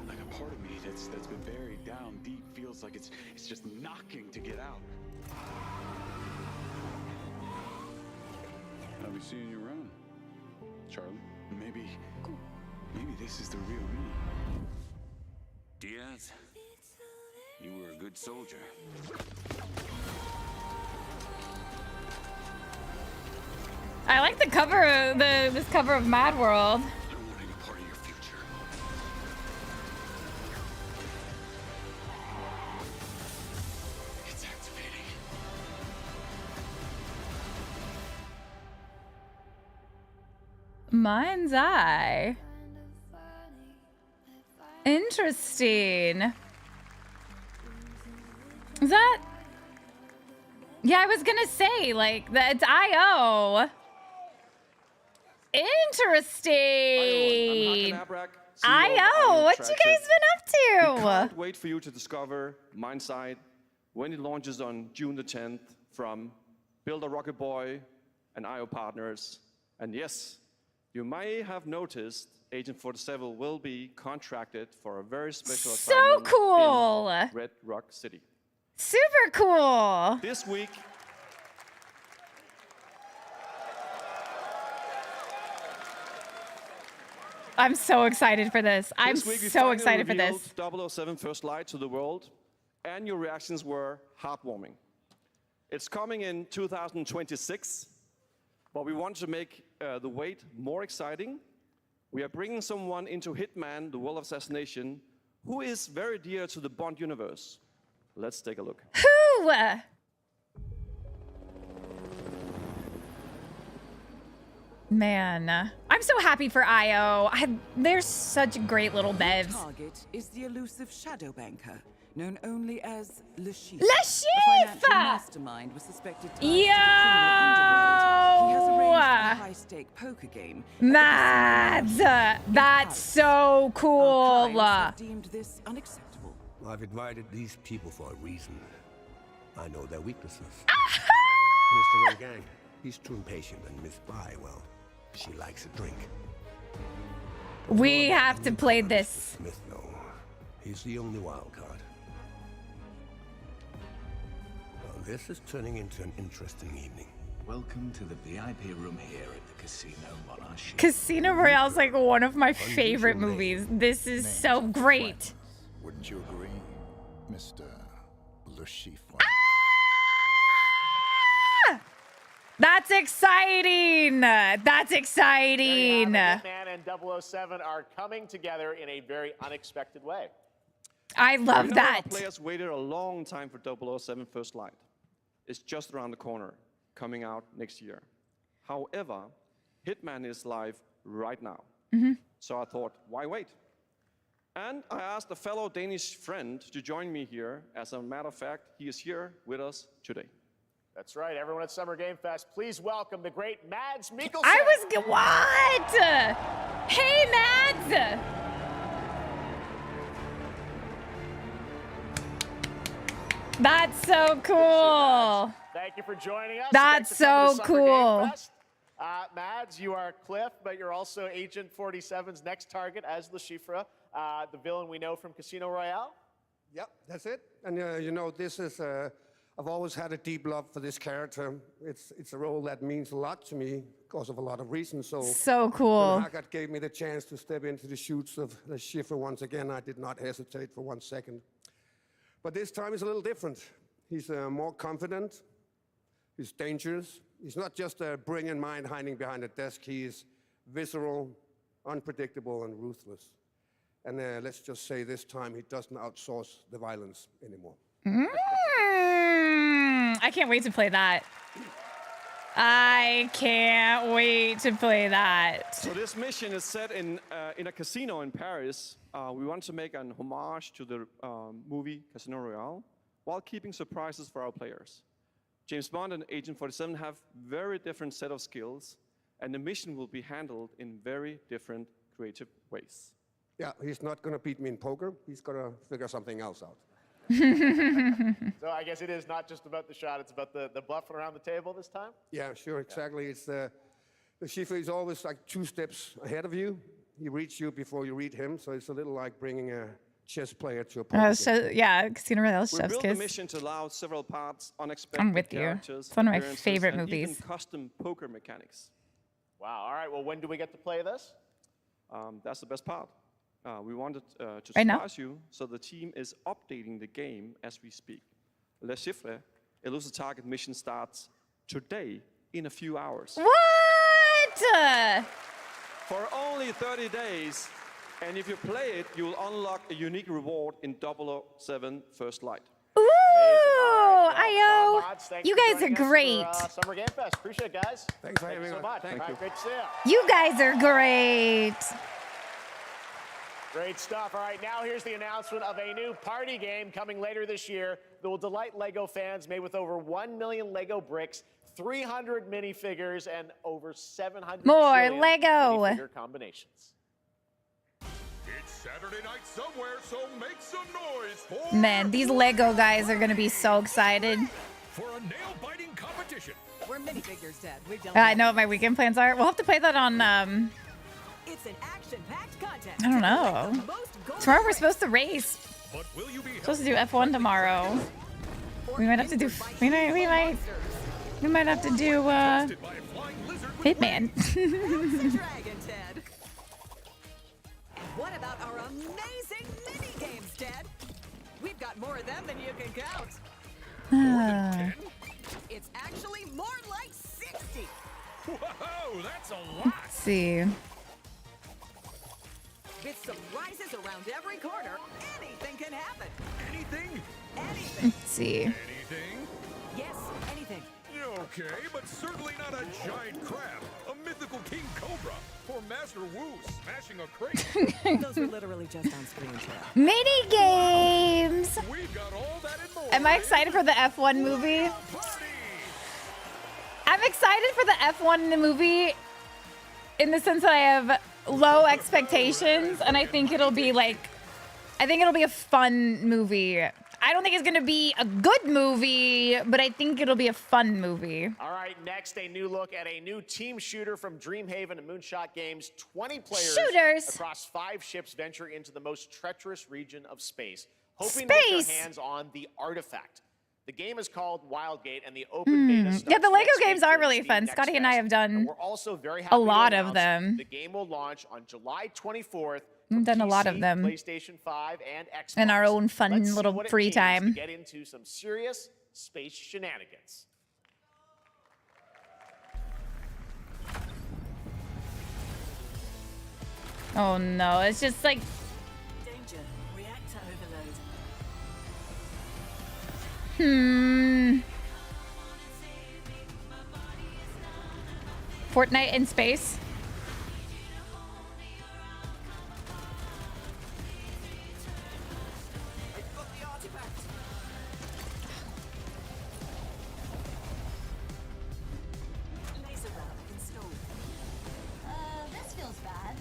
Like a part of me that's been buried down deep feels like it's just knocking to get out. I'll be seeing you around, Charlie. Maybe this is the real me. Diaz, you were a good soldier. I like the cover of this cover of Mad World. Mind's Eye. Interesting. Is that? Yeah, I was gonna say, like, that's IO. Interesting. IO, what you guys been up to? Can't wait for you to discover Mind's Eye when it launches on June the 10th from Build a Rocket Boy and IO partners. And yes, you may have noticed Agent 47 will be contracted for a very special assignment cool. in Red Rock City. Super cool. This week, I'm so excited for this. I'm this week we so finally excited for this. revealed 007 First Light to the world, and your reactions were heartwarming. It's coming in 2026, but we want to make the wait more exciting. We are bringing someone into Hitman, the World of Assassination, who is very dear to the Bond universe. Let's take a look. Who? Man, I'm so happy for IO. They're such great little devs. Target is the elusive shadow banker, known only as Le Chiffre. Le A financial Chiffre! mastermind with suspected ties to the Yo! criminal underworld. He has arranged a high-stake poker game. Mads! That's so cool. Have deemed this unacceptable. I've invited these people for a reason. I know their weaknesses. Mr. Regang, he's too impatient, and Miss Bly, well, she likes a drink. We have to play this. Smith, no. He's the only wild card. Well, this is turning into an interesting evening. Welcome to the VIP room here at the Casino Monarch. Casino Royale is like one of my favorite movies. This is so great. Wouldn't you agree, Mr. Le Chiffre? That's exciting. That's exciting. Hitman and 007 are coming together in a very unexpected way. I love that. Our players waited a long time for 007 First Light. It's just around the corner, coming out next year. However, Hitman is live right now. So I thought, why wait? And I asked a fellow Danish friend to join me here. As a matter of fact, he is here with us today. That's right, everyone at Summer Game Fest, please welcome the great Mads Mikkelsen. What? Hey, Mads. That's so cool. Thank you for joining us. That's so cool. Mads, you are Cliff, but you're also Agent 47's next target as Le Chiffre, the villain we know from Casino Royale. Yep, that's it. And you know, this is, I've always had a deep love for this character. It's a role that means a lot to me because of a lot of reasons. So cool. When Haggard gave me the chance to step into the shoes of Le Chiffre once again, I did not hesitate for 1 second. But this time is a little different. He's more confident. He's dangerous. He's not just a brilliant mind hiding behind a desk. He is visceral, unpredictable, and ruthless. And let's just say this time he doesn't outsource the violence anymore. I can't wait to play that. I can't wait to play that. So this mission is set in a casino in Paris. We want to make an homage to the movie Casino Royale while keeping surprises for our players. James Bond and Agent 47 have very different set of skills, and the mission will be handled in very different creative ways. Yeah, he's not going to beat me in poker. He's going to figure something else out. So I guess it is not just about the shot, it's about the bluffing around the table this time? Yeah, sure, exactly. Yeah. It's the Chiffre is always like 2 steps ahead of you. He reads you before you read him, so it's a little like bringing a chess player to a poker game. Yeah, Casino Royale, we Chef's built Kiss. the mission to allow several parts, unexpected I'm with you. characters, It's one of my appearances, favorite and movies. even custom poker mechanics. Wow, all right, well, when do we get to play this? That's the best part. We wanted to Right now? surprise you, so the team is updating the game as we speak. Le Chiffre, Elusive Target mission starts today in a few hours. What? For only 30 days, and if you play it, you'll unlock a unique reward in 007 First Light. Ooh, Io, you guys are great. Summer Game Fest. Appreciate it, guys. Thanks for having me. So much. Thank All you. right, great to see you. You guys are great. Great stuff. All right, now here's the announcement of a new party game coming later this year that will delight LEGO fans, made with over 1 million LEGO bricks, 300 minifigures, and over 700 More trillion LEGO. minifigure combinations. It's Saturday night somewhere, so make some noise for Man, these Lego guys are gonna be so excited. for a nail-biting competition. We're minifigures, Dad. We don't I know what my weekend plans are. We'll have to play that on, It's an action-packed contest. I don't know. Tomorrow we're supposed to race. But will you be Supposed to do F1 tomorrow. We might have to do, we might have to do, Hitman. Dragon, Ted. And what about our amazing mini games, Ted? We've got more of them than you can count. It's actually more like 60. Whoa, that's a lot. Let's see. With surprises around every corner, anything can happen. Anything? Anything. Let's see. Anything? Yes, anything. No, Okay, but certainly not a giant crab, a mythical king cobra, or Master Wu smashing a crate. Those were literally just on screen, Chad. Mini games. We got all that and more. Am I excited for the F1 movie? I'm excited for the F1 movie in the sense that I have low expectations, and I think it'll be like, I think it'll be a fun movie. I don't think it's gonna be a good movie, but I think it'll be a fun movie. All right, next, a new look at a new team shooter from Dreamhaven and Moonshot Games. 20 players across 5 ships venture into the most treacherous region of space, hoping to get their hands on the artifact. The game is called Wildgate, and the open beta starts Yeah, the Lego next games week are during really Steam fun. Next Scotty and I Fest. have done We're also very happy a lot to of announce them. The game will launch on July 24th. We've done a lot of PC, them PlayStation 5, and Xbox. in our own fun Let's see little what it free means to time. get into some serious space shenanigans. Oh no, it's just like Danger. Reactor overload. Fortnite in space. Laser rod installed. This feels bad.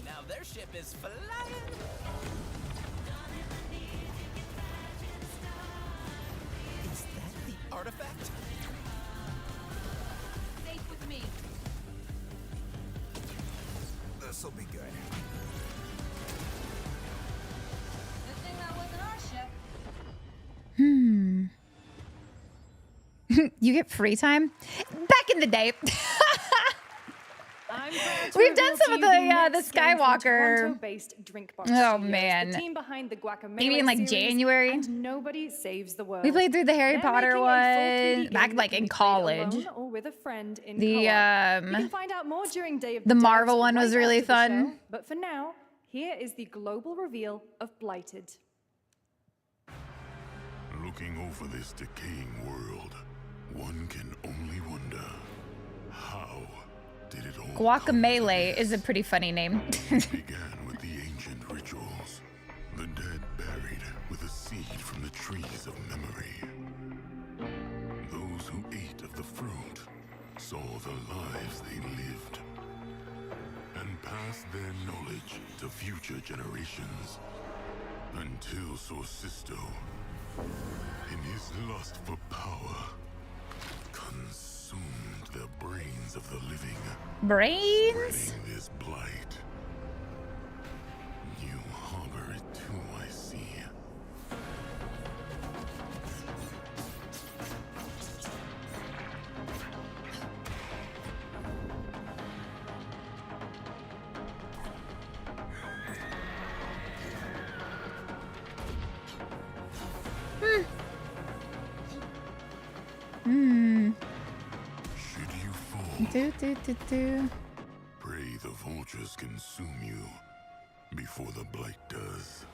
Now their ship is flying. Is that the artifact? Safe with me. This'll be good. Good thing that wasn't our ship. You get free time? Back in the day. We've done some of the Skywalker. Toronto-based drink bar Oh studios, man. the team behind the Guacamelee Maybe in like series, January. and Nobody Saves the World. We played through the Harry They're Potter making a full one 3D back game like that in can be played college. alone or with a friend in The, co-op. You um, can find out more during Day of the Dead Marvel one was right really after the fun. show. But for now, here is the global reveal of Blighted. Looking over this decaying world, one can only wonder, how did it all Guacamelee is a pretty funny name. began with the ancient rituals? The dead buried with a seed from the trees of memory. Those who ate of the fruit saw the lives they lived and passed their knowledge to future generations until Sorcisto, in his lust for power, consumed the brains of the living. Brains? Spreading this blight. You harbor it too, I see. Should you fall, Do. pray the vultures consume you before the blight does.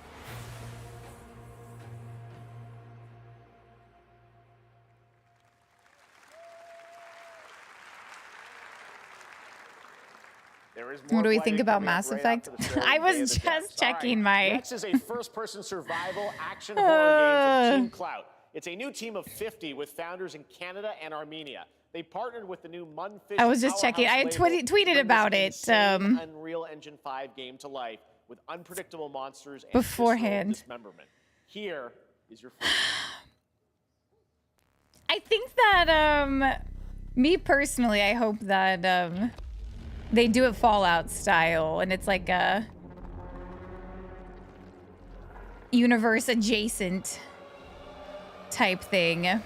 There is What more do we Blighted think about coming up Mass right Effect? after the show I and was Day of the just Dead. All checking right, my- Next is a first-person survival action horror game from Team Clout. It's a new team of 50 with founders in Canada and Armenia. They partnered with the new Munfish. I was just checking. I had powerhouse label to tweeted bring about this it insane Unreal Engine 5 game to life with unpredictable monsters and beforehand. visceral dismemberment. Here is your first. I think that me personally, I hope that they do it Fallout style and it's like a universe adjacent type thing.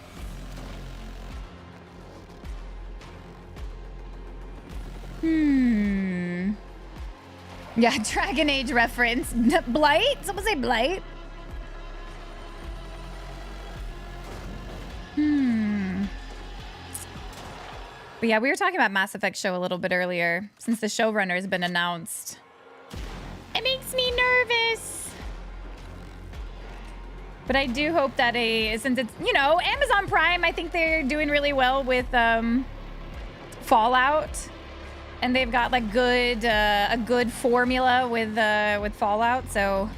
Yeah, Dragon Age reference. Blight? Someone say Blight? But yeah, we were talking about Mass Effect show a little bit earlier, since the showrunner has been announced. It makes me nervous. But I do hope that since it's, you know, Amazon Prime, I think they're doing really well with Fallout. And they've got like a good formula with Fallout. So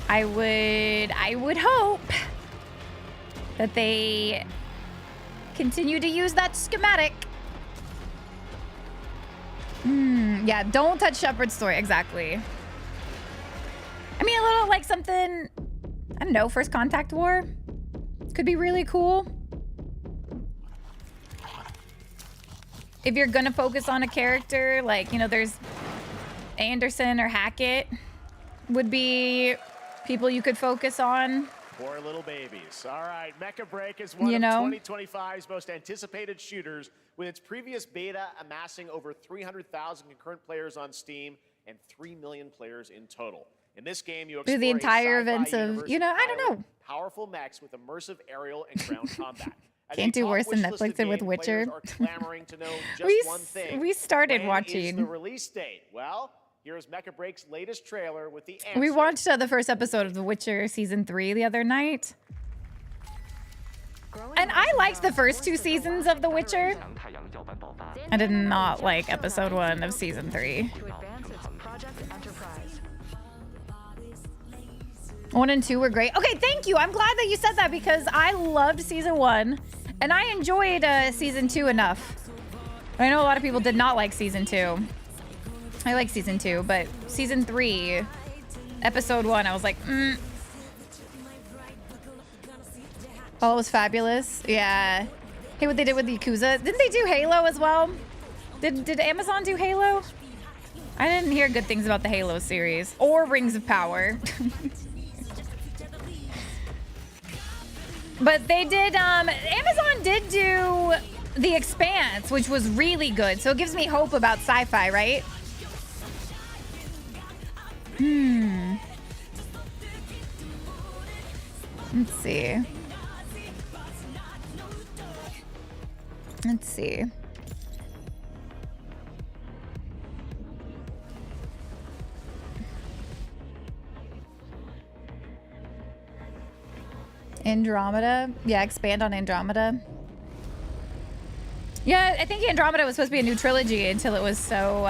I would hope that they continue to use that schematic. Yeah, don't touch Shepard's story. Exactly. I mean, a little like something, I don't know, First Contact War could be really cool. If you're gonna focus on a character, like, you know, there's Anderson or Hackett would be people you could focus on. Poor little babies. All right, Mecha Break is one You of know? 2025's most anticipated shooters, with its previous beta amassing over 300,000 concurrent players on Steam and 3 million players in total. In this game, you Do explore the entire a sci-fi events of, universe you know, I don't pilot know. powerful mechs with immersive aerial and ground combat. As Can't a do top worse than wish-listed Netflix did with game, Witcher. players are clamoring to know just one thing. We started When is watching. the release date? Well, here's Mecha Break's latest trailer with the answer. We watched the first episode of The Witcher season 3 the other night. And I liked the first 2 seasons of The Witcher. I did not like episode 1 of season 3. 1 and 2 were great. Okay, thank you. I'm glad that you said that because I loved season 1 and I enjoyed season 2 enough. I know a lot of people did not like season 2. I like season 2, but season 3, episode 1, I was like, Oh, it was fabulous. Yeah. Hey, what they did with Yakuza. Didn't they do Halo as well? Did Amazon do Halo? I didn't hear good things about the Halo series or Rings of Power. But they did, Amazon did do The Expanse, which was really good. So it gives me hope about sci-fi, right? Let's see. Let's see. Andromeda? Yeah, expand on Andromeda. Yeah, I think Andromeda was supposed to be a new trilogy until it was so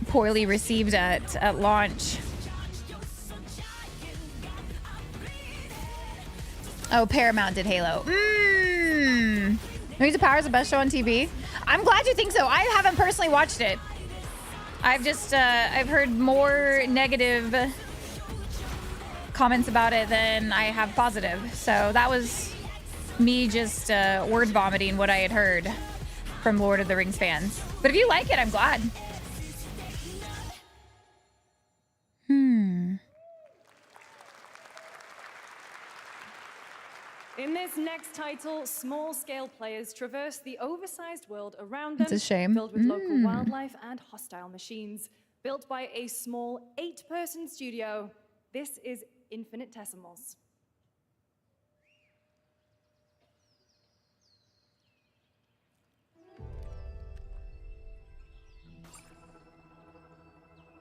poorly received at launch. Oh, Paramount did Halo. Rings of Power is the best show on TV. I'm glad you think so. I haven't personally watched it. I've just, I've heard more negative comments about it than I have positive. So that was me just word vomiting what I had heard from Lord of the Rings fans. But if you like it, I'm glad. In this next title, small-scale players traverse the oversized world around them, It's a shame. filled with local wildlife and hostile machines. Built by a small 8-person studio, this is Infinitesimals.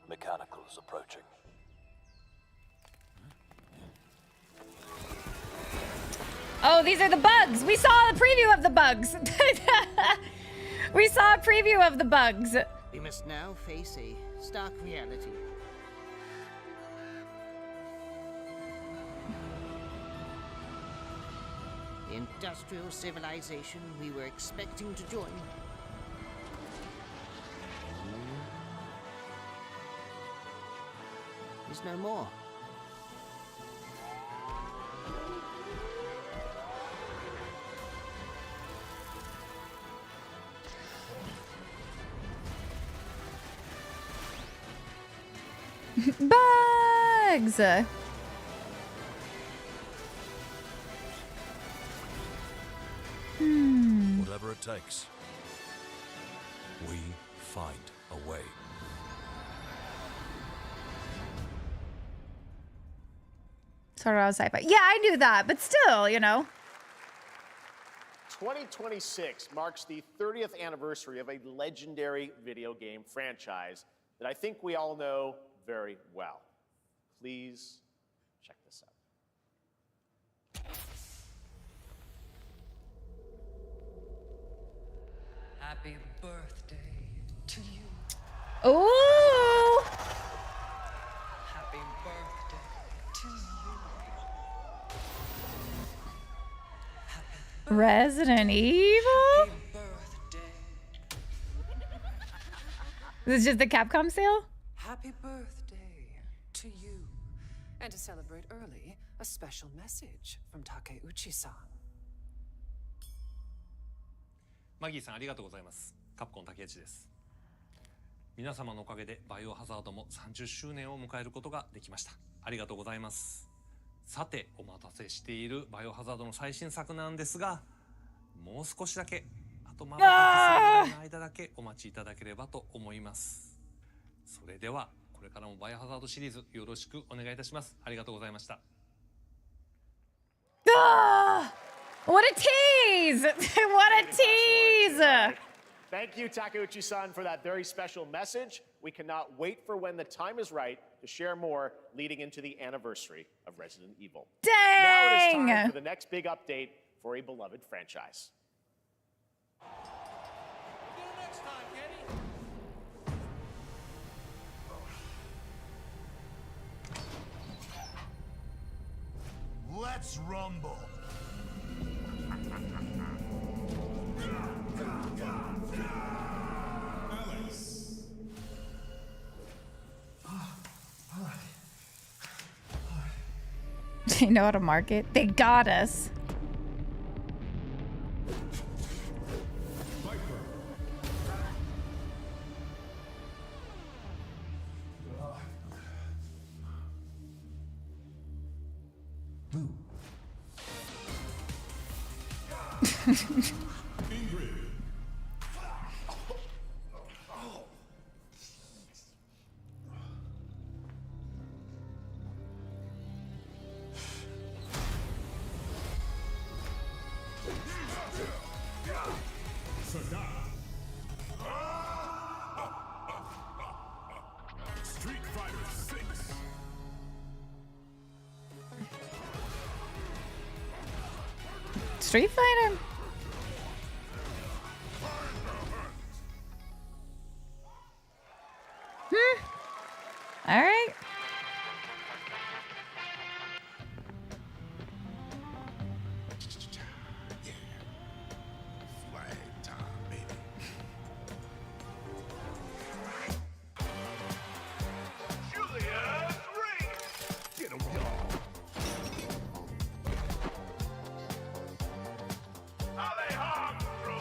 Mechanical is approaching. Oh, these are the bugs. We saw a preview of the bugs. We saw a preview of the bugs. We must now face a stark reality. The industrial civilization we were expecting to join is no more. Bugs. Whatever it takes, we find a way. Sort of sci-fi. Yeah, I knew that, but still, you know. 2026 marks the 30th anniversary of a legendary video game franchise that I think we all know very well. Please check this out. Happy birthday to you. Ooh! Happy birthday to you. Resident Evil? This is just the Capcom sale? Happy birthday to you. And to celebrate early, a special message from Takeuchi-san. マギーさんありがとうございます。カプコン竹内です。皆様のおかげでバイオハザードも30周年を迎えることができました。ありがとうございます。さて、お待たせしているバイオハザードの最新作なんですが、もう少しだけ、あとまばたきするぐらいの間だけお待ちいただければと思います。それでは、これからもバイオハザードシリーズよろしくお願いいたします。ありがとうございました。What a tease! What a tease! Thank you, Takeuchi-san, for that very special message. We cannot wait for when the time is right to share more leading into the anniversary of Resident Evil. Dang! Now it is time for the next big update for a beloved franchise. Let's rumble. They know how to market. They got us. Street Fighter 6. Street Fighter? All right. Flag time, baby. Julia's ring. Get him, y'all. Alejandro.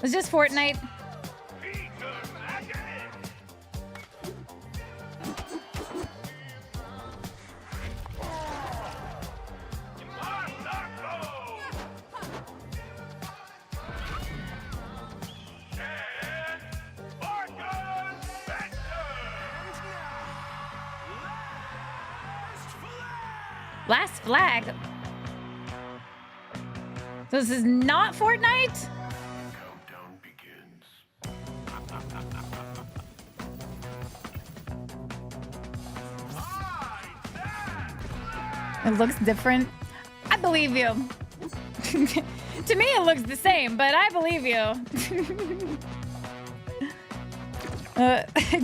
It's just Fortnite. Last flag. So this is not Fortnite? Countdown begins. It looks different. I believe you. To me, it looks the same, but I believe you.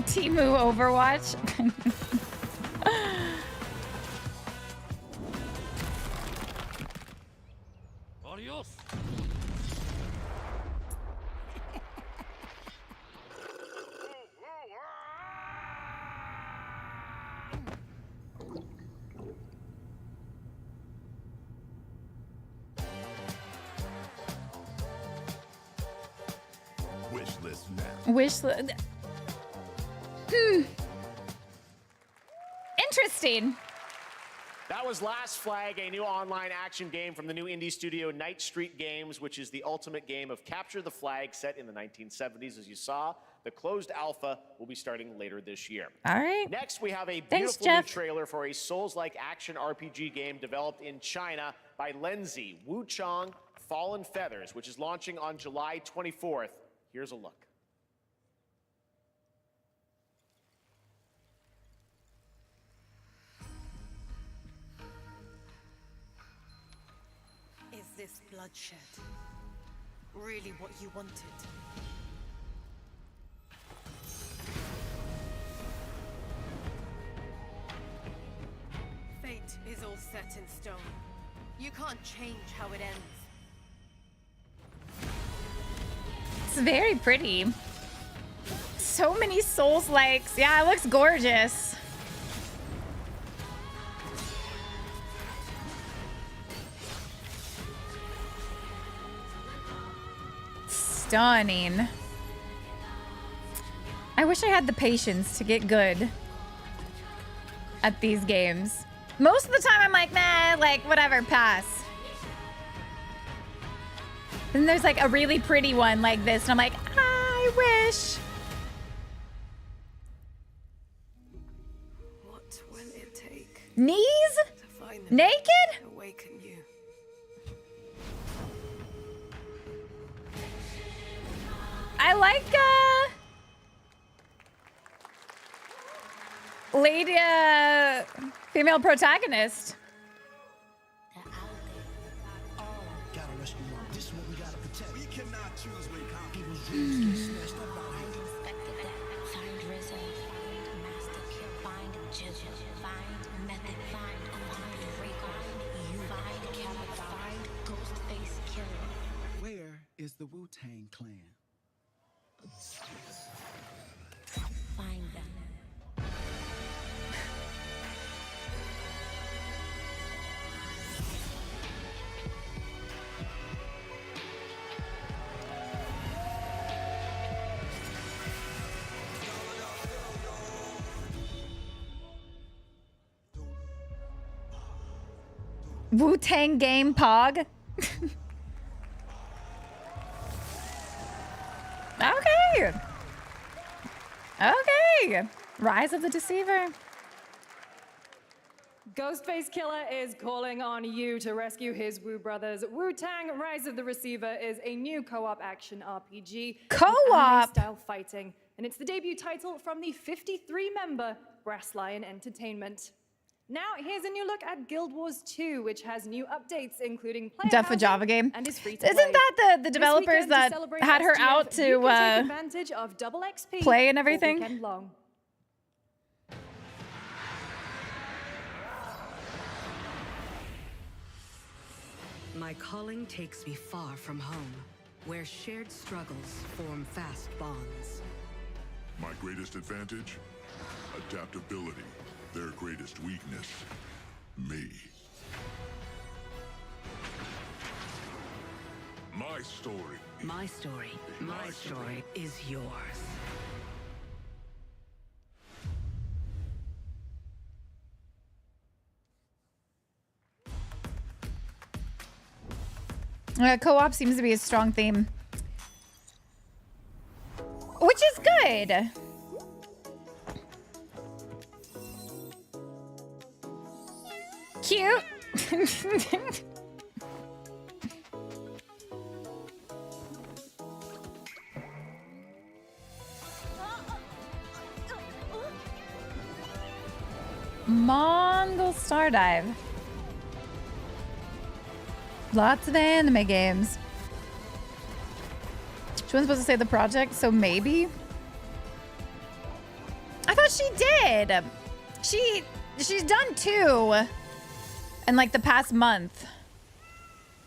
Temu Overwatch. Adios. Wish list now. Wish list. Interesting. That was Last Flag, a new online action game from the new indie studio Night Street Games, which is the ultimate game of capture the flag set in the 1970s, as you saw. The closed alpha will be starting later this year. All right. Next, we have a Thanks, beautiful new Jeff. trailer for a Souls-like action RPG game developed in China by Lenzi, Wuchang Fallen Feathers, which is launching on July 24th. Here's a look. Is this bloodshed really what you wanted? Fate is all set in stone. You can't change how it ends. It's very pretty. So many Souls likes. Yeah, it looks gorgeous. Stunning. I wish I had the patience to get good at these games. Most of the time I'm like, nah, like whatever, pass. And there's like a really pretty one like this, and I'm like, I wish. What will it take? Knees? To finally Naked? awaken you. I like lady female protagonist. Gotta rescue mom. This is what we gotta protect. We cannot choose when people's dreams get snatched up out here. Find RZA, find Master Kill, find Jizzle, find Method, find Rewind, you find Kevin, find Ghostface Killer. Where is the Wu-Tang Clan? Find them. Wu-Tang game Pog. Okay. Okay. Rise of the Deceiver. Ghostface Killer is calling on you to rescue his Wu brothers. Wu-Tang Rise of the Receiver is a new co-op action RPG. with Co-op? anime-style fighting, and it's the debut title from the 53-member Brass Lion Entertainment. Now, here's a new look at Guild Wars 2, which has new updates, including player Def a housing Java game. and is free to Isn't play. that the This developers weekend, to that celebrate had her SGF, out to you can take advantage of double XP play and all everything? weekend long. My calling takes me far from home, where shared struggles form fast bonds. My greatest advantage? Adaptability. Their greatest weakness? Me. My story. My story is yours. Co-op seems to be a strong theme. Which is good. Cute. Mongol Stardive. Lots of anime games. She wasn't supposed to say the project, so maybe. I thought she did. She's done 2 in like the past month.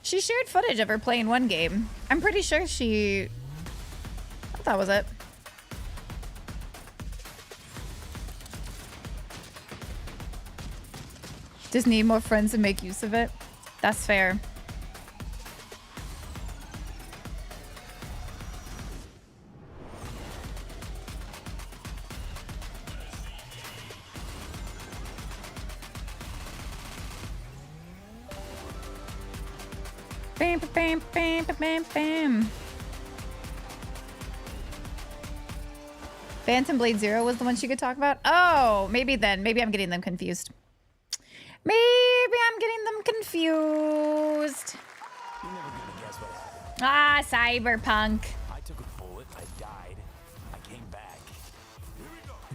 She shared footage of her playing one game. I'm pretty sure she. I thought that was it. Just need more friends to make use of it. That's fair. Bam, bam, bam, bam, bam. Phantom Blade Zero was the one she could talk about? Oh, maybe then. Maybe I'm getting them confused. Maybe I'm getting them confused. You're never gonna guess what happened. Ah, Cyberpunk. I took a bullet, I died, I came back.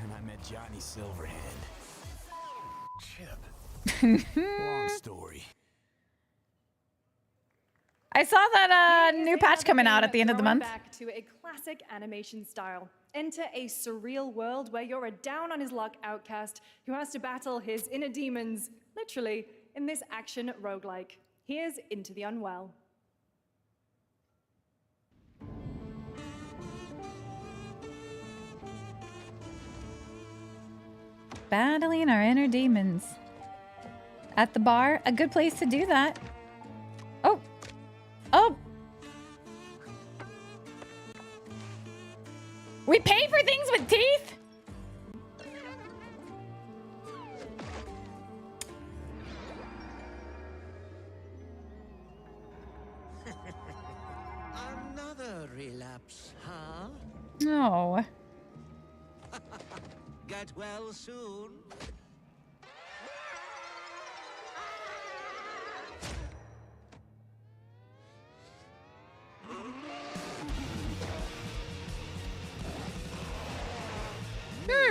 And I met Johnny Silverhand. Chip. Long story. I saw that new patch coming out at the end of the month. Back to a classic animation style. Enter a surreal world where you're a down-on-his-luck outcast who has to battle his inner demons, literally, in this action roguelike. Here's Into the Unwell. Battling our inner demons. At the bar, a good place to do that. Oh. Oh. We pay for things with teeth? Another relapse, huh? No. Get well soon.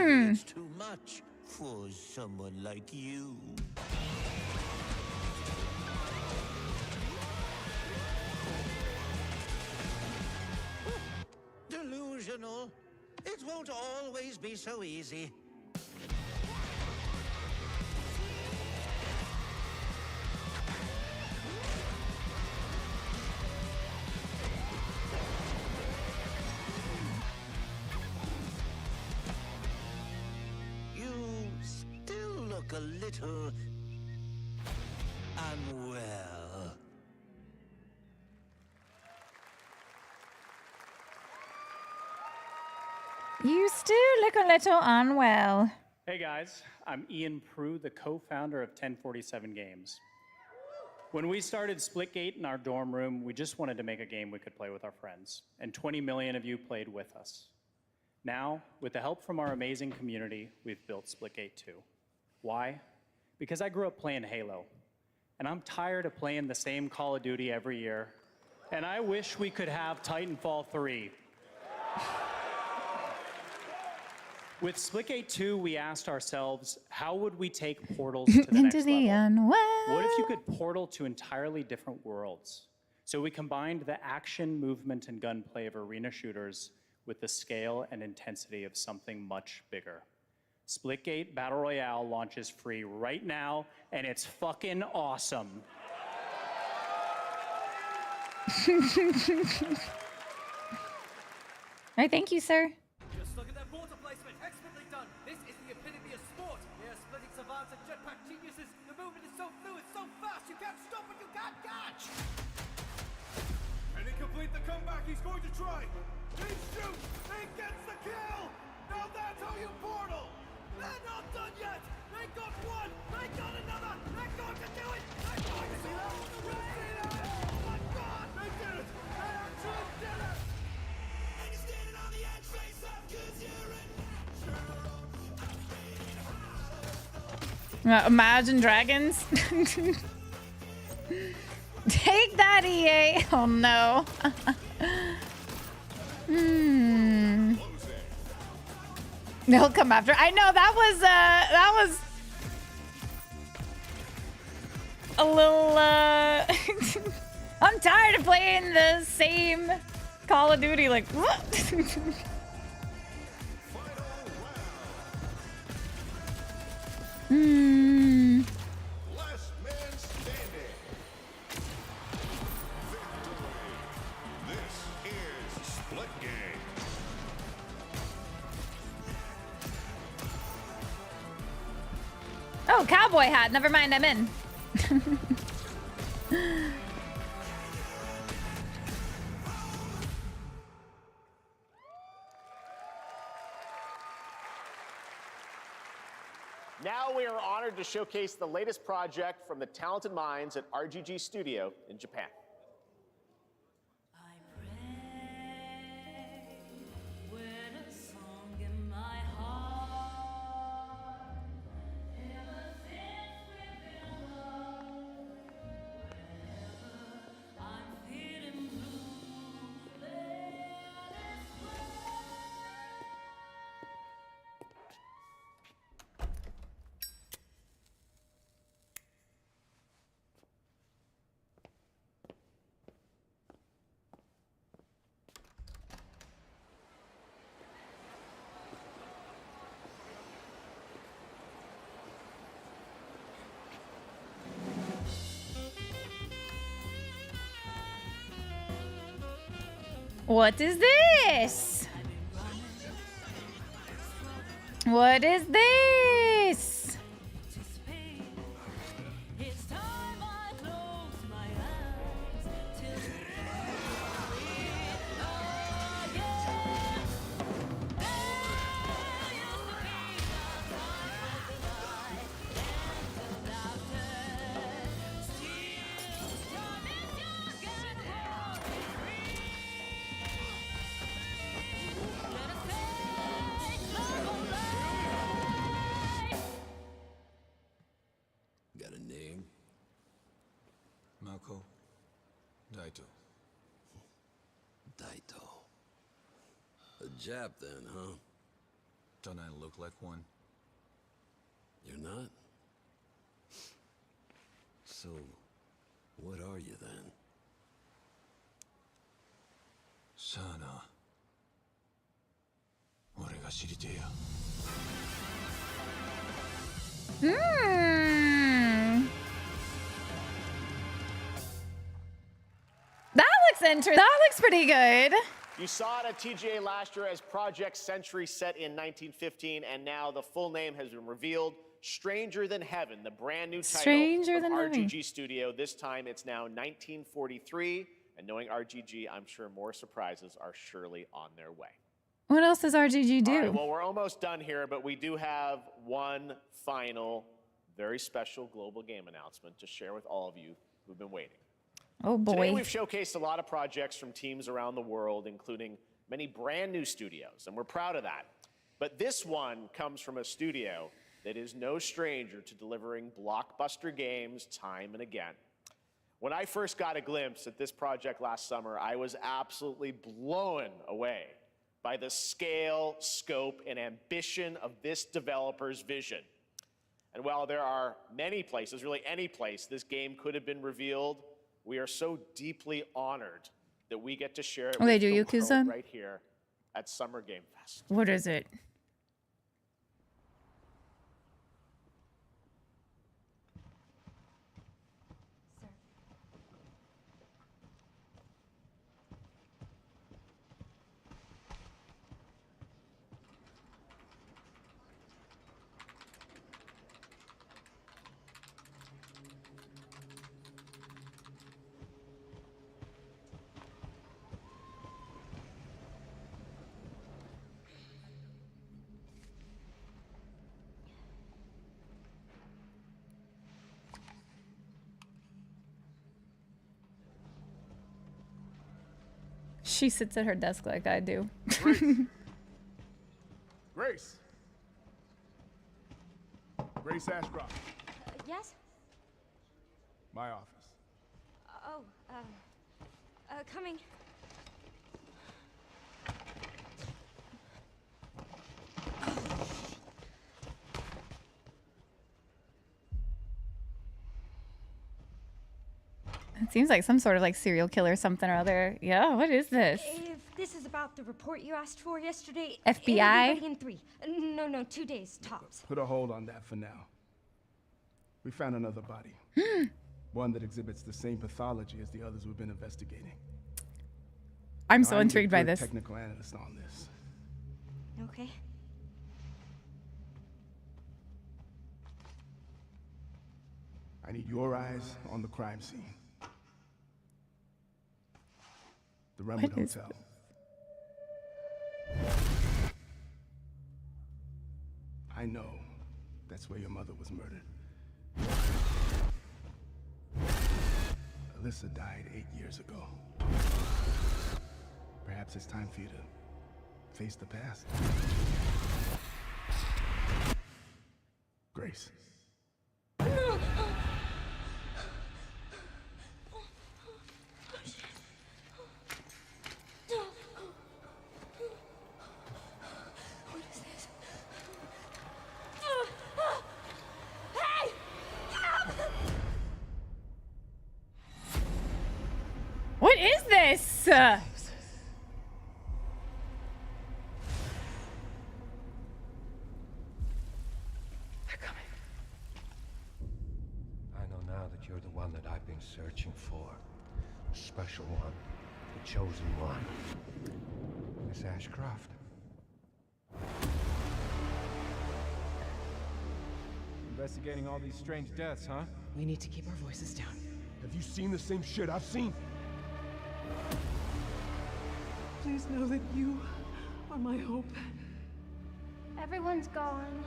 It's too much for someone like you. Delusional. It won't always be so easy. You still look a little unwell. You still look a little unwell. Hey guys, I'm Ian Prue, the co-founder of 1047 Games. When we started Splitgate in our dorm room, we just wanted to make a game we could play with our friends, and 20 million of you played with us. Now, with the help from our amazing community, we've built Splitgate 2. Why? Because I grew up playing Halo, and I'm tired of playing the same Call of Duty every year, and I wish we could have Titanfall 3. With Splitgate 2, we asked ourselves, how would we take portals to the Into next the level? unwell. What if you could portal to entirely different worlds? So we combined the action, movement, and gunplay of arena shooters with the scale and intensity of something much bigger. Splitgate Battle Royale launches free right now, and it's fucking awesome. All right, thank you, sir. Just look at that water placement, expertly done. This is the epitome of sport. We are splitting savants and jetpack geniuses. The movement is so fluid, so fast, you can't stop it, you can't catch. Can he complete the comeback he's going to try? He shoots! He gets the kill! Now that's how you portal! They're not done yet. They got one. They got another. They're going to do it. They're going to do it. Oh my God! They did it! They actually did it! And you're standing on the edge, face up, 'cause you're a natural. Imagine Dragons. Take that, EA. Oh no. They'll come after. I know that was a little I'm tired of playing the same Call of Duty, like what? Last man standing. Victory. This is Splitgate. Oh, cowboy hat. Never mind, I'm in. Now we are honored to showcase the latest project from the talented minds at RGG Studio in Japan. When a song in my What is this? What is this? Got a name? Mako. Daito. Daito. A Jap then, huh? Don't I look like one? You're not? So, what are you then? Sana. 俺が知りてえや。That looks pretty good. You saw it at TGA last year as Project Century set in 1915, and now the full name has been revealed. Stranger Than Heaven, the brand new title Stranger from Than Heaven. RGG Studio. This time it's now 1943, and knowing RGG, I'm sure more surprises are surely on their way. What else does RGG do? All right, well, we're almost done here, but we do have one final, very special global game announcement to share with all of you who've been waiting. Oh boy. Today we've showcased a lot of projects from teams around the world, including many brand new studios, and we're proud of that. But this one comes from a studio that is no stranger to delivering blockbuster games time and again. When I first got a glimpse at this project last summer, I was absolutely blown away by the scale, scope, and ambition of this developer's vision. And while there are many places, really any place, this game could have been revealed, we are so deeply honored that we get to share it Oh, they with do the Yakuza? world right here at Summer Game Fest. What is it? She sits at her desk like I do. Grace. Grace Ashcroft. Yes? My office. Oh, coming. It seems like some sort of like serial killer or something or other. Yeah, what is this? If this is about the report you asked for yesterday, FBI? it'll be ready in 3. No, 2 days tops. Put a hold on that for now. We found another body. One that exhibits the same pathology as the others we've been investigating. I'm Now, so I need a intrigued by good this. Technical analyst on this. Okay. I need your eyes on the crime scene. The Renwood What is Hotel. I know that's where your mother was murdered. Alyssa died 8 years ago. Perhaps it's time for you to face the past. Grace. What is this? I know now that you're the one that I've been searching for. The special one. The chosen one. Miss Ashcroft. Investigating all these strange deaths, huh? We need to keep our voices down. Have you seen the same shit I've seen? Please know that you are my hope. Everyone's gone.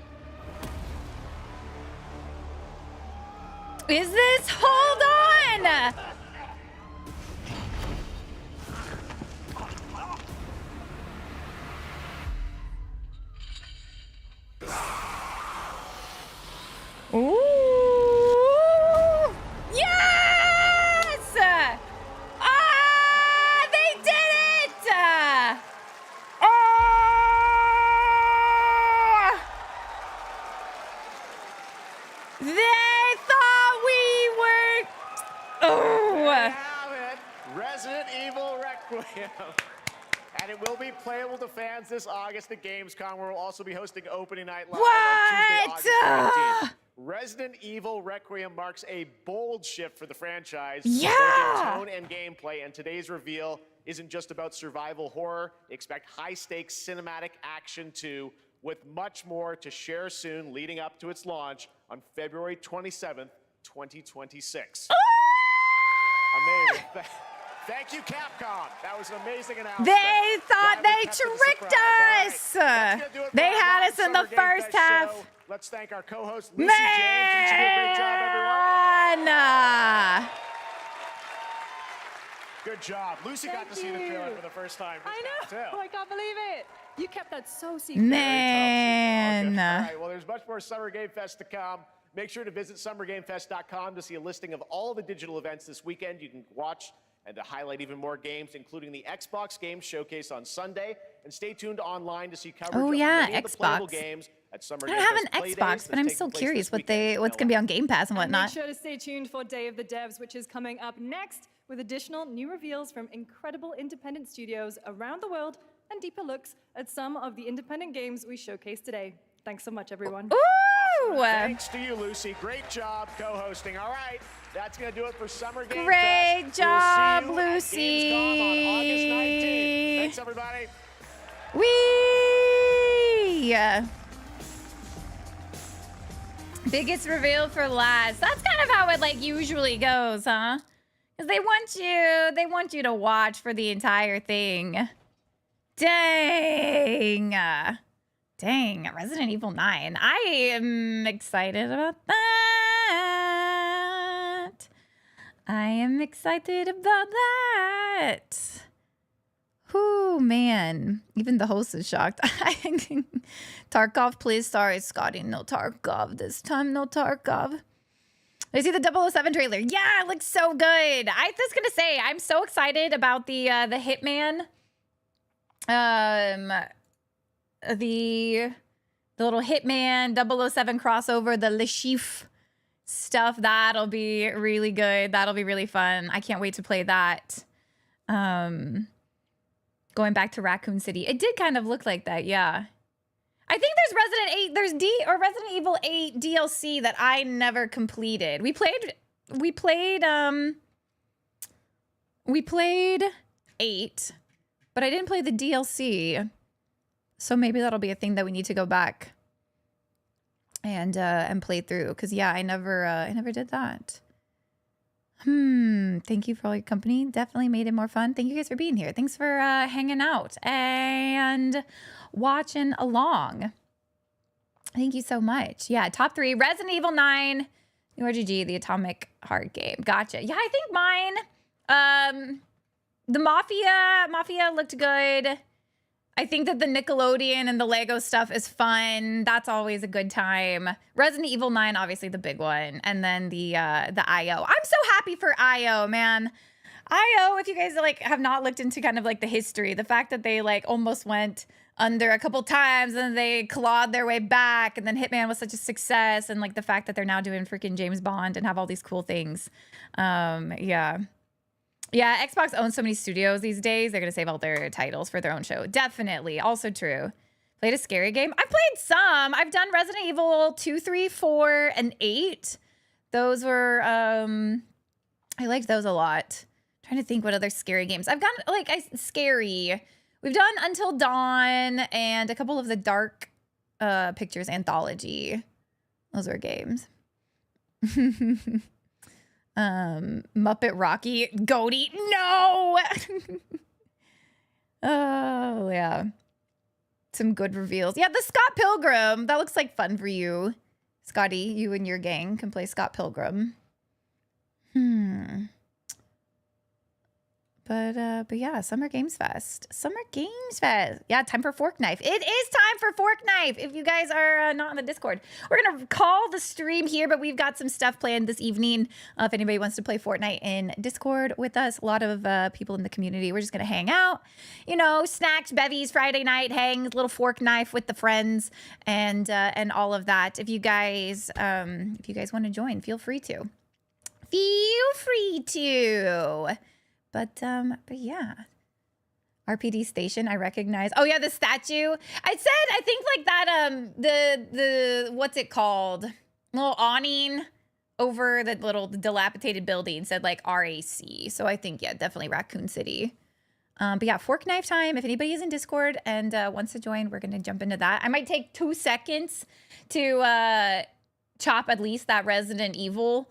Is this? Hold on! Ooh! Yes! Ah! They did it! Oh! They thought we were. Oh! There you have it. Resident Evil Requiem. And it will be playable to fans this August at Gamescom, where we'll also be hosting opening night live on Tuesday, August 19th. Resident Evil Requiem marks a bold shift for the franchise, both in tone and gameplay, and today's reveal isn't just about survival horror. Expect high-stakes cinematic action too, with much more to share soon leading up to its launch on February 27th, 2026. Amazing. Thank you, Capcom. That was an amazing announcement. They thought Glad we they kept it a tricked surprise. us. All right, that's gonna do it for They our had live us in the Summer Game first Fest half. show. Let's thank our co-host, Lucy James. And she did a great job, everyone. Good job. Lucy got to see the trailer for the first time. I know. Too. I can't believe it. You kept that so secret. Man. All right, well, there's much more Summer Game Fest to come. Make sure to visit summergamefest.com to see a listing of all the digital events this weekend you can watch, and to highlight even more games, including the Xbox Games Showcase on Sunday. And stay tuned online to see coverage of many of the playable Xbox. games at Summer I Game don't have Fest an Play Days Xbox, but that's I'm taking so place curious this what's going to be on Game Pass and And make whatnot. sure to stay tuned for Day of the Devs, which is coming up next, with additional new reveals from incredible independent studios around the world and deeper looks at some of the independent games we showcased today. Thanks so much, everyone. Ooh! Thanks to you, Lucy. Great job co-hosting. All right, that's going to do it for Summer Game Great Fest. job, We'll see you Lucy. at Gamescom on August 19th. Thanks, everybody. Whee! Biggest reveal for last. That's kind of how it like usually goes, huh? Because they want you to watch for the entire thing. Dang. Dang, Resident Evil 9. I am excited about that. I am excited about that. Whoo, man. Even the host is shocked. Tarkov, please. Sorry, Scotty. No Tarkov this time. No Tarkov. I see the 007 trailer. Yeah, it looks so good. I was going to say, I'm so excited about the Hitman. The little Hitman 007 crossover, the Le Chiffre stuff. That'll be really good. That'll be really fun. I can't wait to play that. Going back to Raccoon City. It did kind of look like that, yeah. I think there's Resident Evil 8 DLC that I never completed. We played 8, but I didn't play the DLC. So maybe that'll be a thing that we need to go back and play through. Cause yeah, I never did that. Thank you for all your company. Definitely made it more fun. Thank you guys for being here. Thanks for hanging out and watching along. Thank you so much. Yeah, top 3, Resident Evil 9, New RGG, the Atomic Heart game. Gotcha. Yeah, I think mine, the Mafia looked good. I think that the Nickelodeon and the Lego stuff is fun. That's always a good time. Resident Evil 9, obviously the big one. And then the IO. I'm so happy for IO, man. IO, if you guys like have not looked into kind of like the history, the fact that they like almost went under a couple times and then they clawed their way back, and then Hitman was such a success, and like the fact that they're now doing freaking James Bond and have all these cool things. Yeah, Xbox owns so many studios these days. They're going to save all their titles for their own show. Definitely. Also true. Played a scary game? I played some. I've done Resident Evil 2, 3, 4, and 8. Those were, I liked those a lot. Trying to think what other scary games. I've gotten, like, scary. We've done Until Dawn and a couple of the Dark Pictures anthology. Those are games. Muppet Rocky. Goaty. No! Oh, yeah. Some good reveals. Yeah, the Scott Pilgrim. That looks like fun for you. Scotty, you and your gang can play Scott Pilgrim. But yeah, Summer Games Fest. Summer Games Fest. Yeah, time for Fork Knife. It is time for Fork Knife. If you guys are not on the Discord, we're going to call the stream here, but we've got some stuff planned this evening. If anybody wants to play Fortnite in Discord with us, a lot of people in the community, we're just going to hang out, you know, snacks, bevies, Friday night, hang, little Fork Knife with the friends and all of that. If you guys want to join, feel free to. Feel free to. But yeah. RPD station, I recognize. Oh yeah, the statue. I think like that, the what's it called? Little awning over the little dilapidated building said like RAC. So I think, yeah, definitely Raccoon City. But yeah, Fork Knife time. If anybody is in Discord and wants to join, we're gonna jump into that. I might take 2 seconds to chop at least that Resident Evil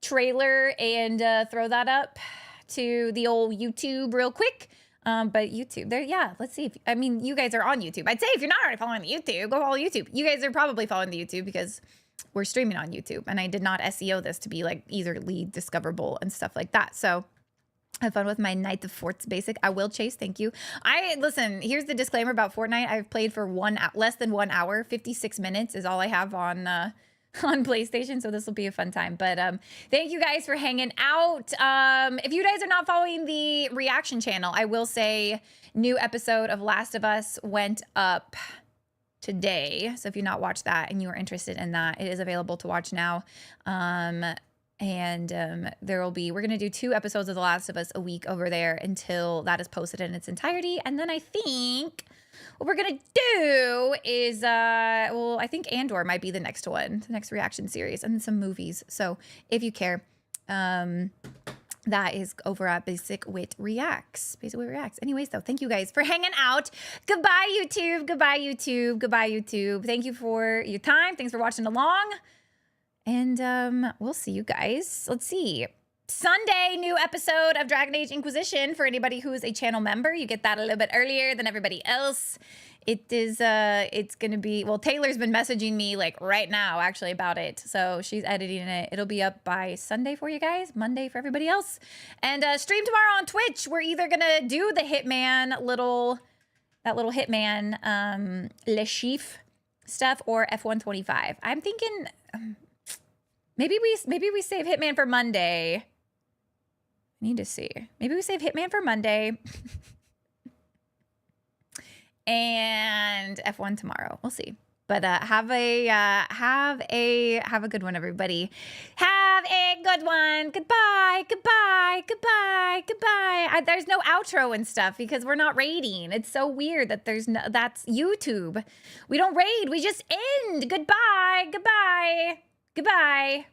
trailer and throw that up to the old YouTube real quick. But YouTube, there, yeah, let's see. I mean, you guys are on YouTube. I'd say if you're not already following the YouTube, go follow YouTube. You guys are probably following the YouTube because we're streaming on YouTube, and I did not SEO this to be like easily discoverable and stuff like that. So have fun with my Night of Forts basic. I will chase. Thank you. Listen, here's the disclaimer about Fortnite. I've played for less than 1 hour. 56 minutes is all I have on PlayStation, so this will be a fun time. But thank you guys for hanging out. If you guys are not following the reaction channel, I will say new episode of Last of Us went up today. So if you've not watched that and you are interested in that, it is available to watch now. We're gonna do 2 episodes of The Last of Us a week over there until that is posted in its entirety. And then I think what we're gonna do is, I think Andor might be the next one, the next reaction series, and some movies. So if you care, that is over at Basic Wit Reacts. Basic Wit Reacts. Anyways, though, thank you guys for hanging out. Goodbye, YouTube. Goodbye, YouTube. Goodbye, YouTube. Thank you for your time. Thanks for watching along. And we'll see you guys. Let's see. Sunday, new episode of Dragon Age Inquisition. For anybody who is a channel member, you get that a little bit earlier than everybody else. It is, it's gonna be, well, Taylor's been messaging me like right now actually about it. So she's editing it. It'll be up by Sunday for you guys, Monday for everybody else. And stream tomorrow on Twitch. We're either gonna do the Hitman that little Hitman, Le Chiffre stuff or F125. I'm thinking maybe we save Hitman for Monday. I need to see. Maybe we save Hitman for Monday. And F1 tomorrow. We'll see. But have a good one, everybody. Have a good one. Goodbye. Goodbye. Goodbye. Goodbye. There's no outro and stuff because we're not raiding. It's so weird that that's YouTube. We don't raid. We just end. Goodbye. Goodbye. Goodbye.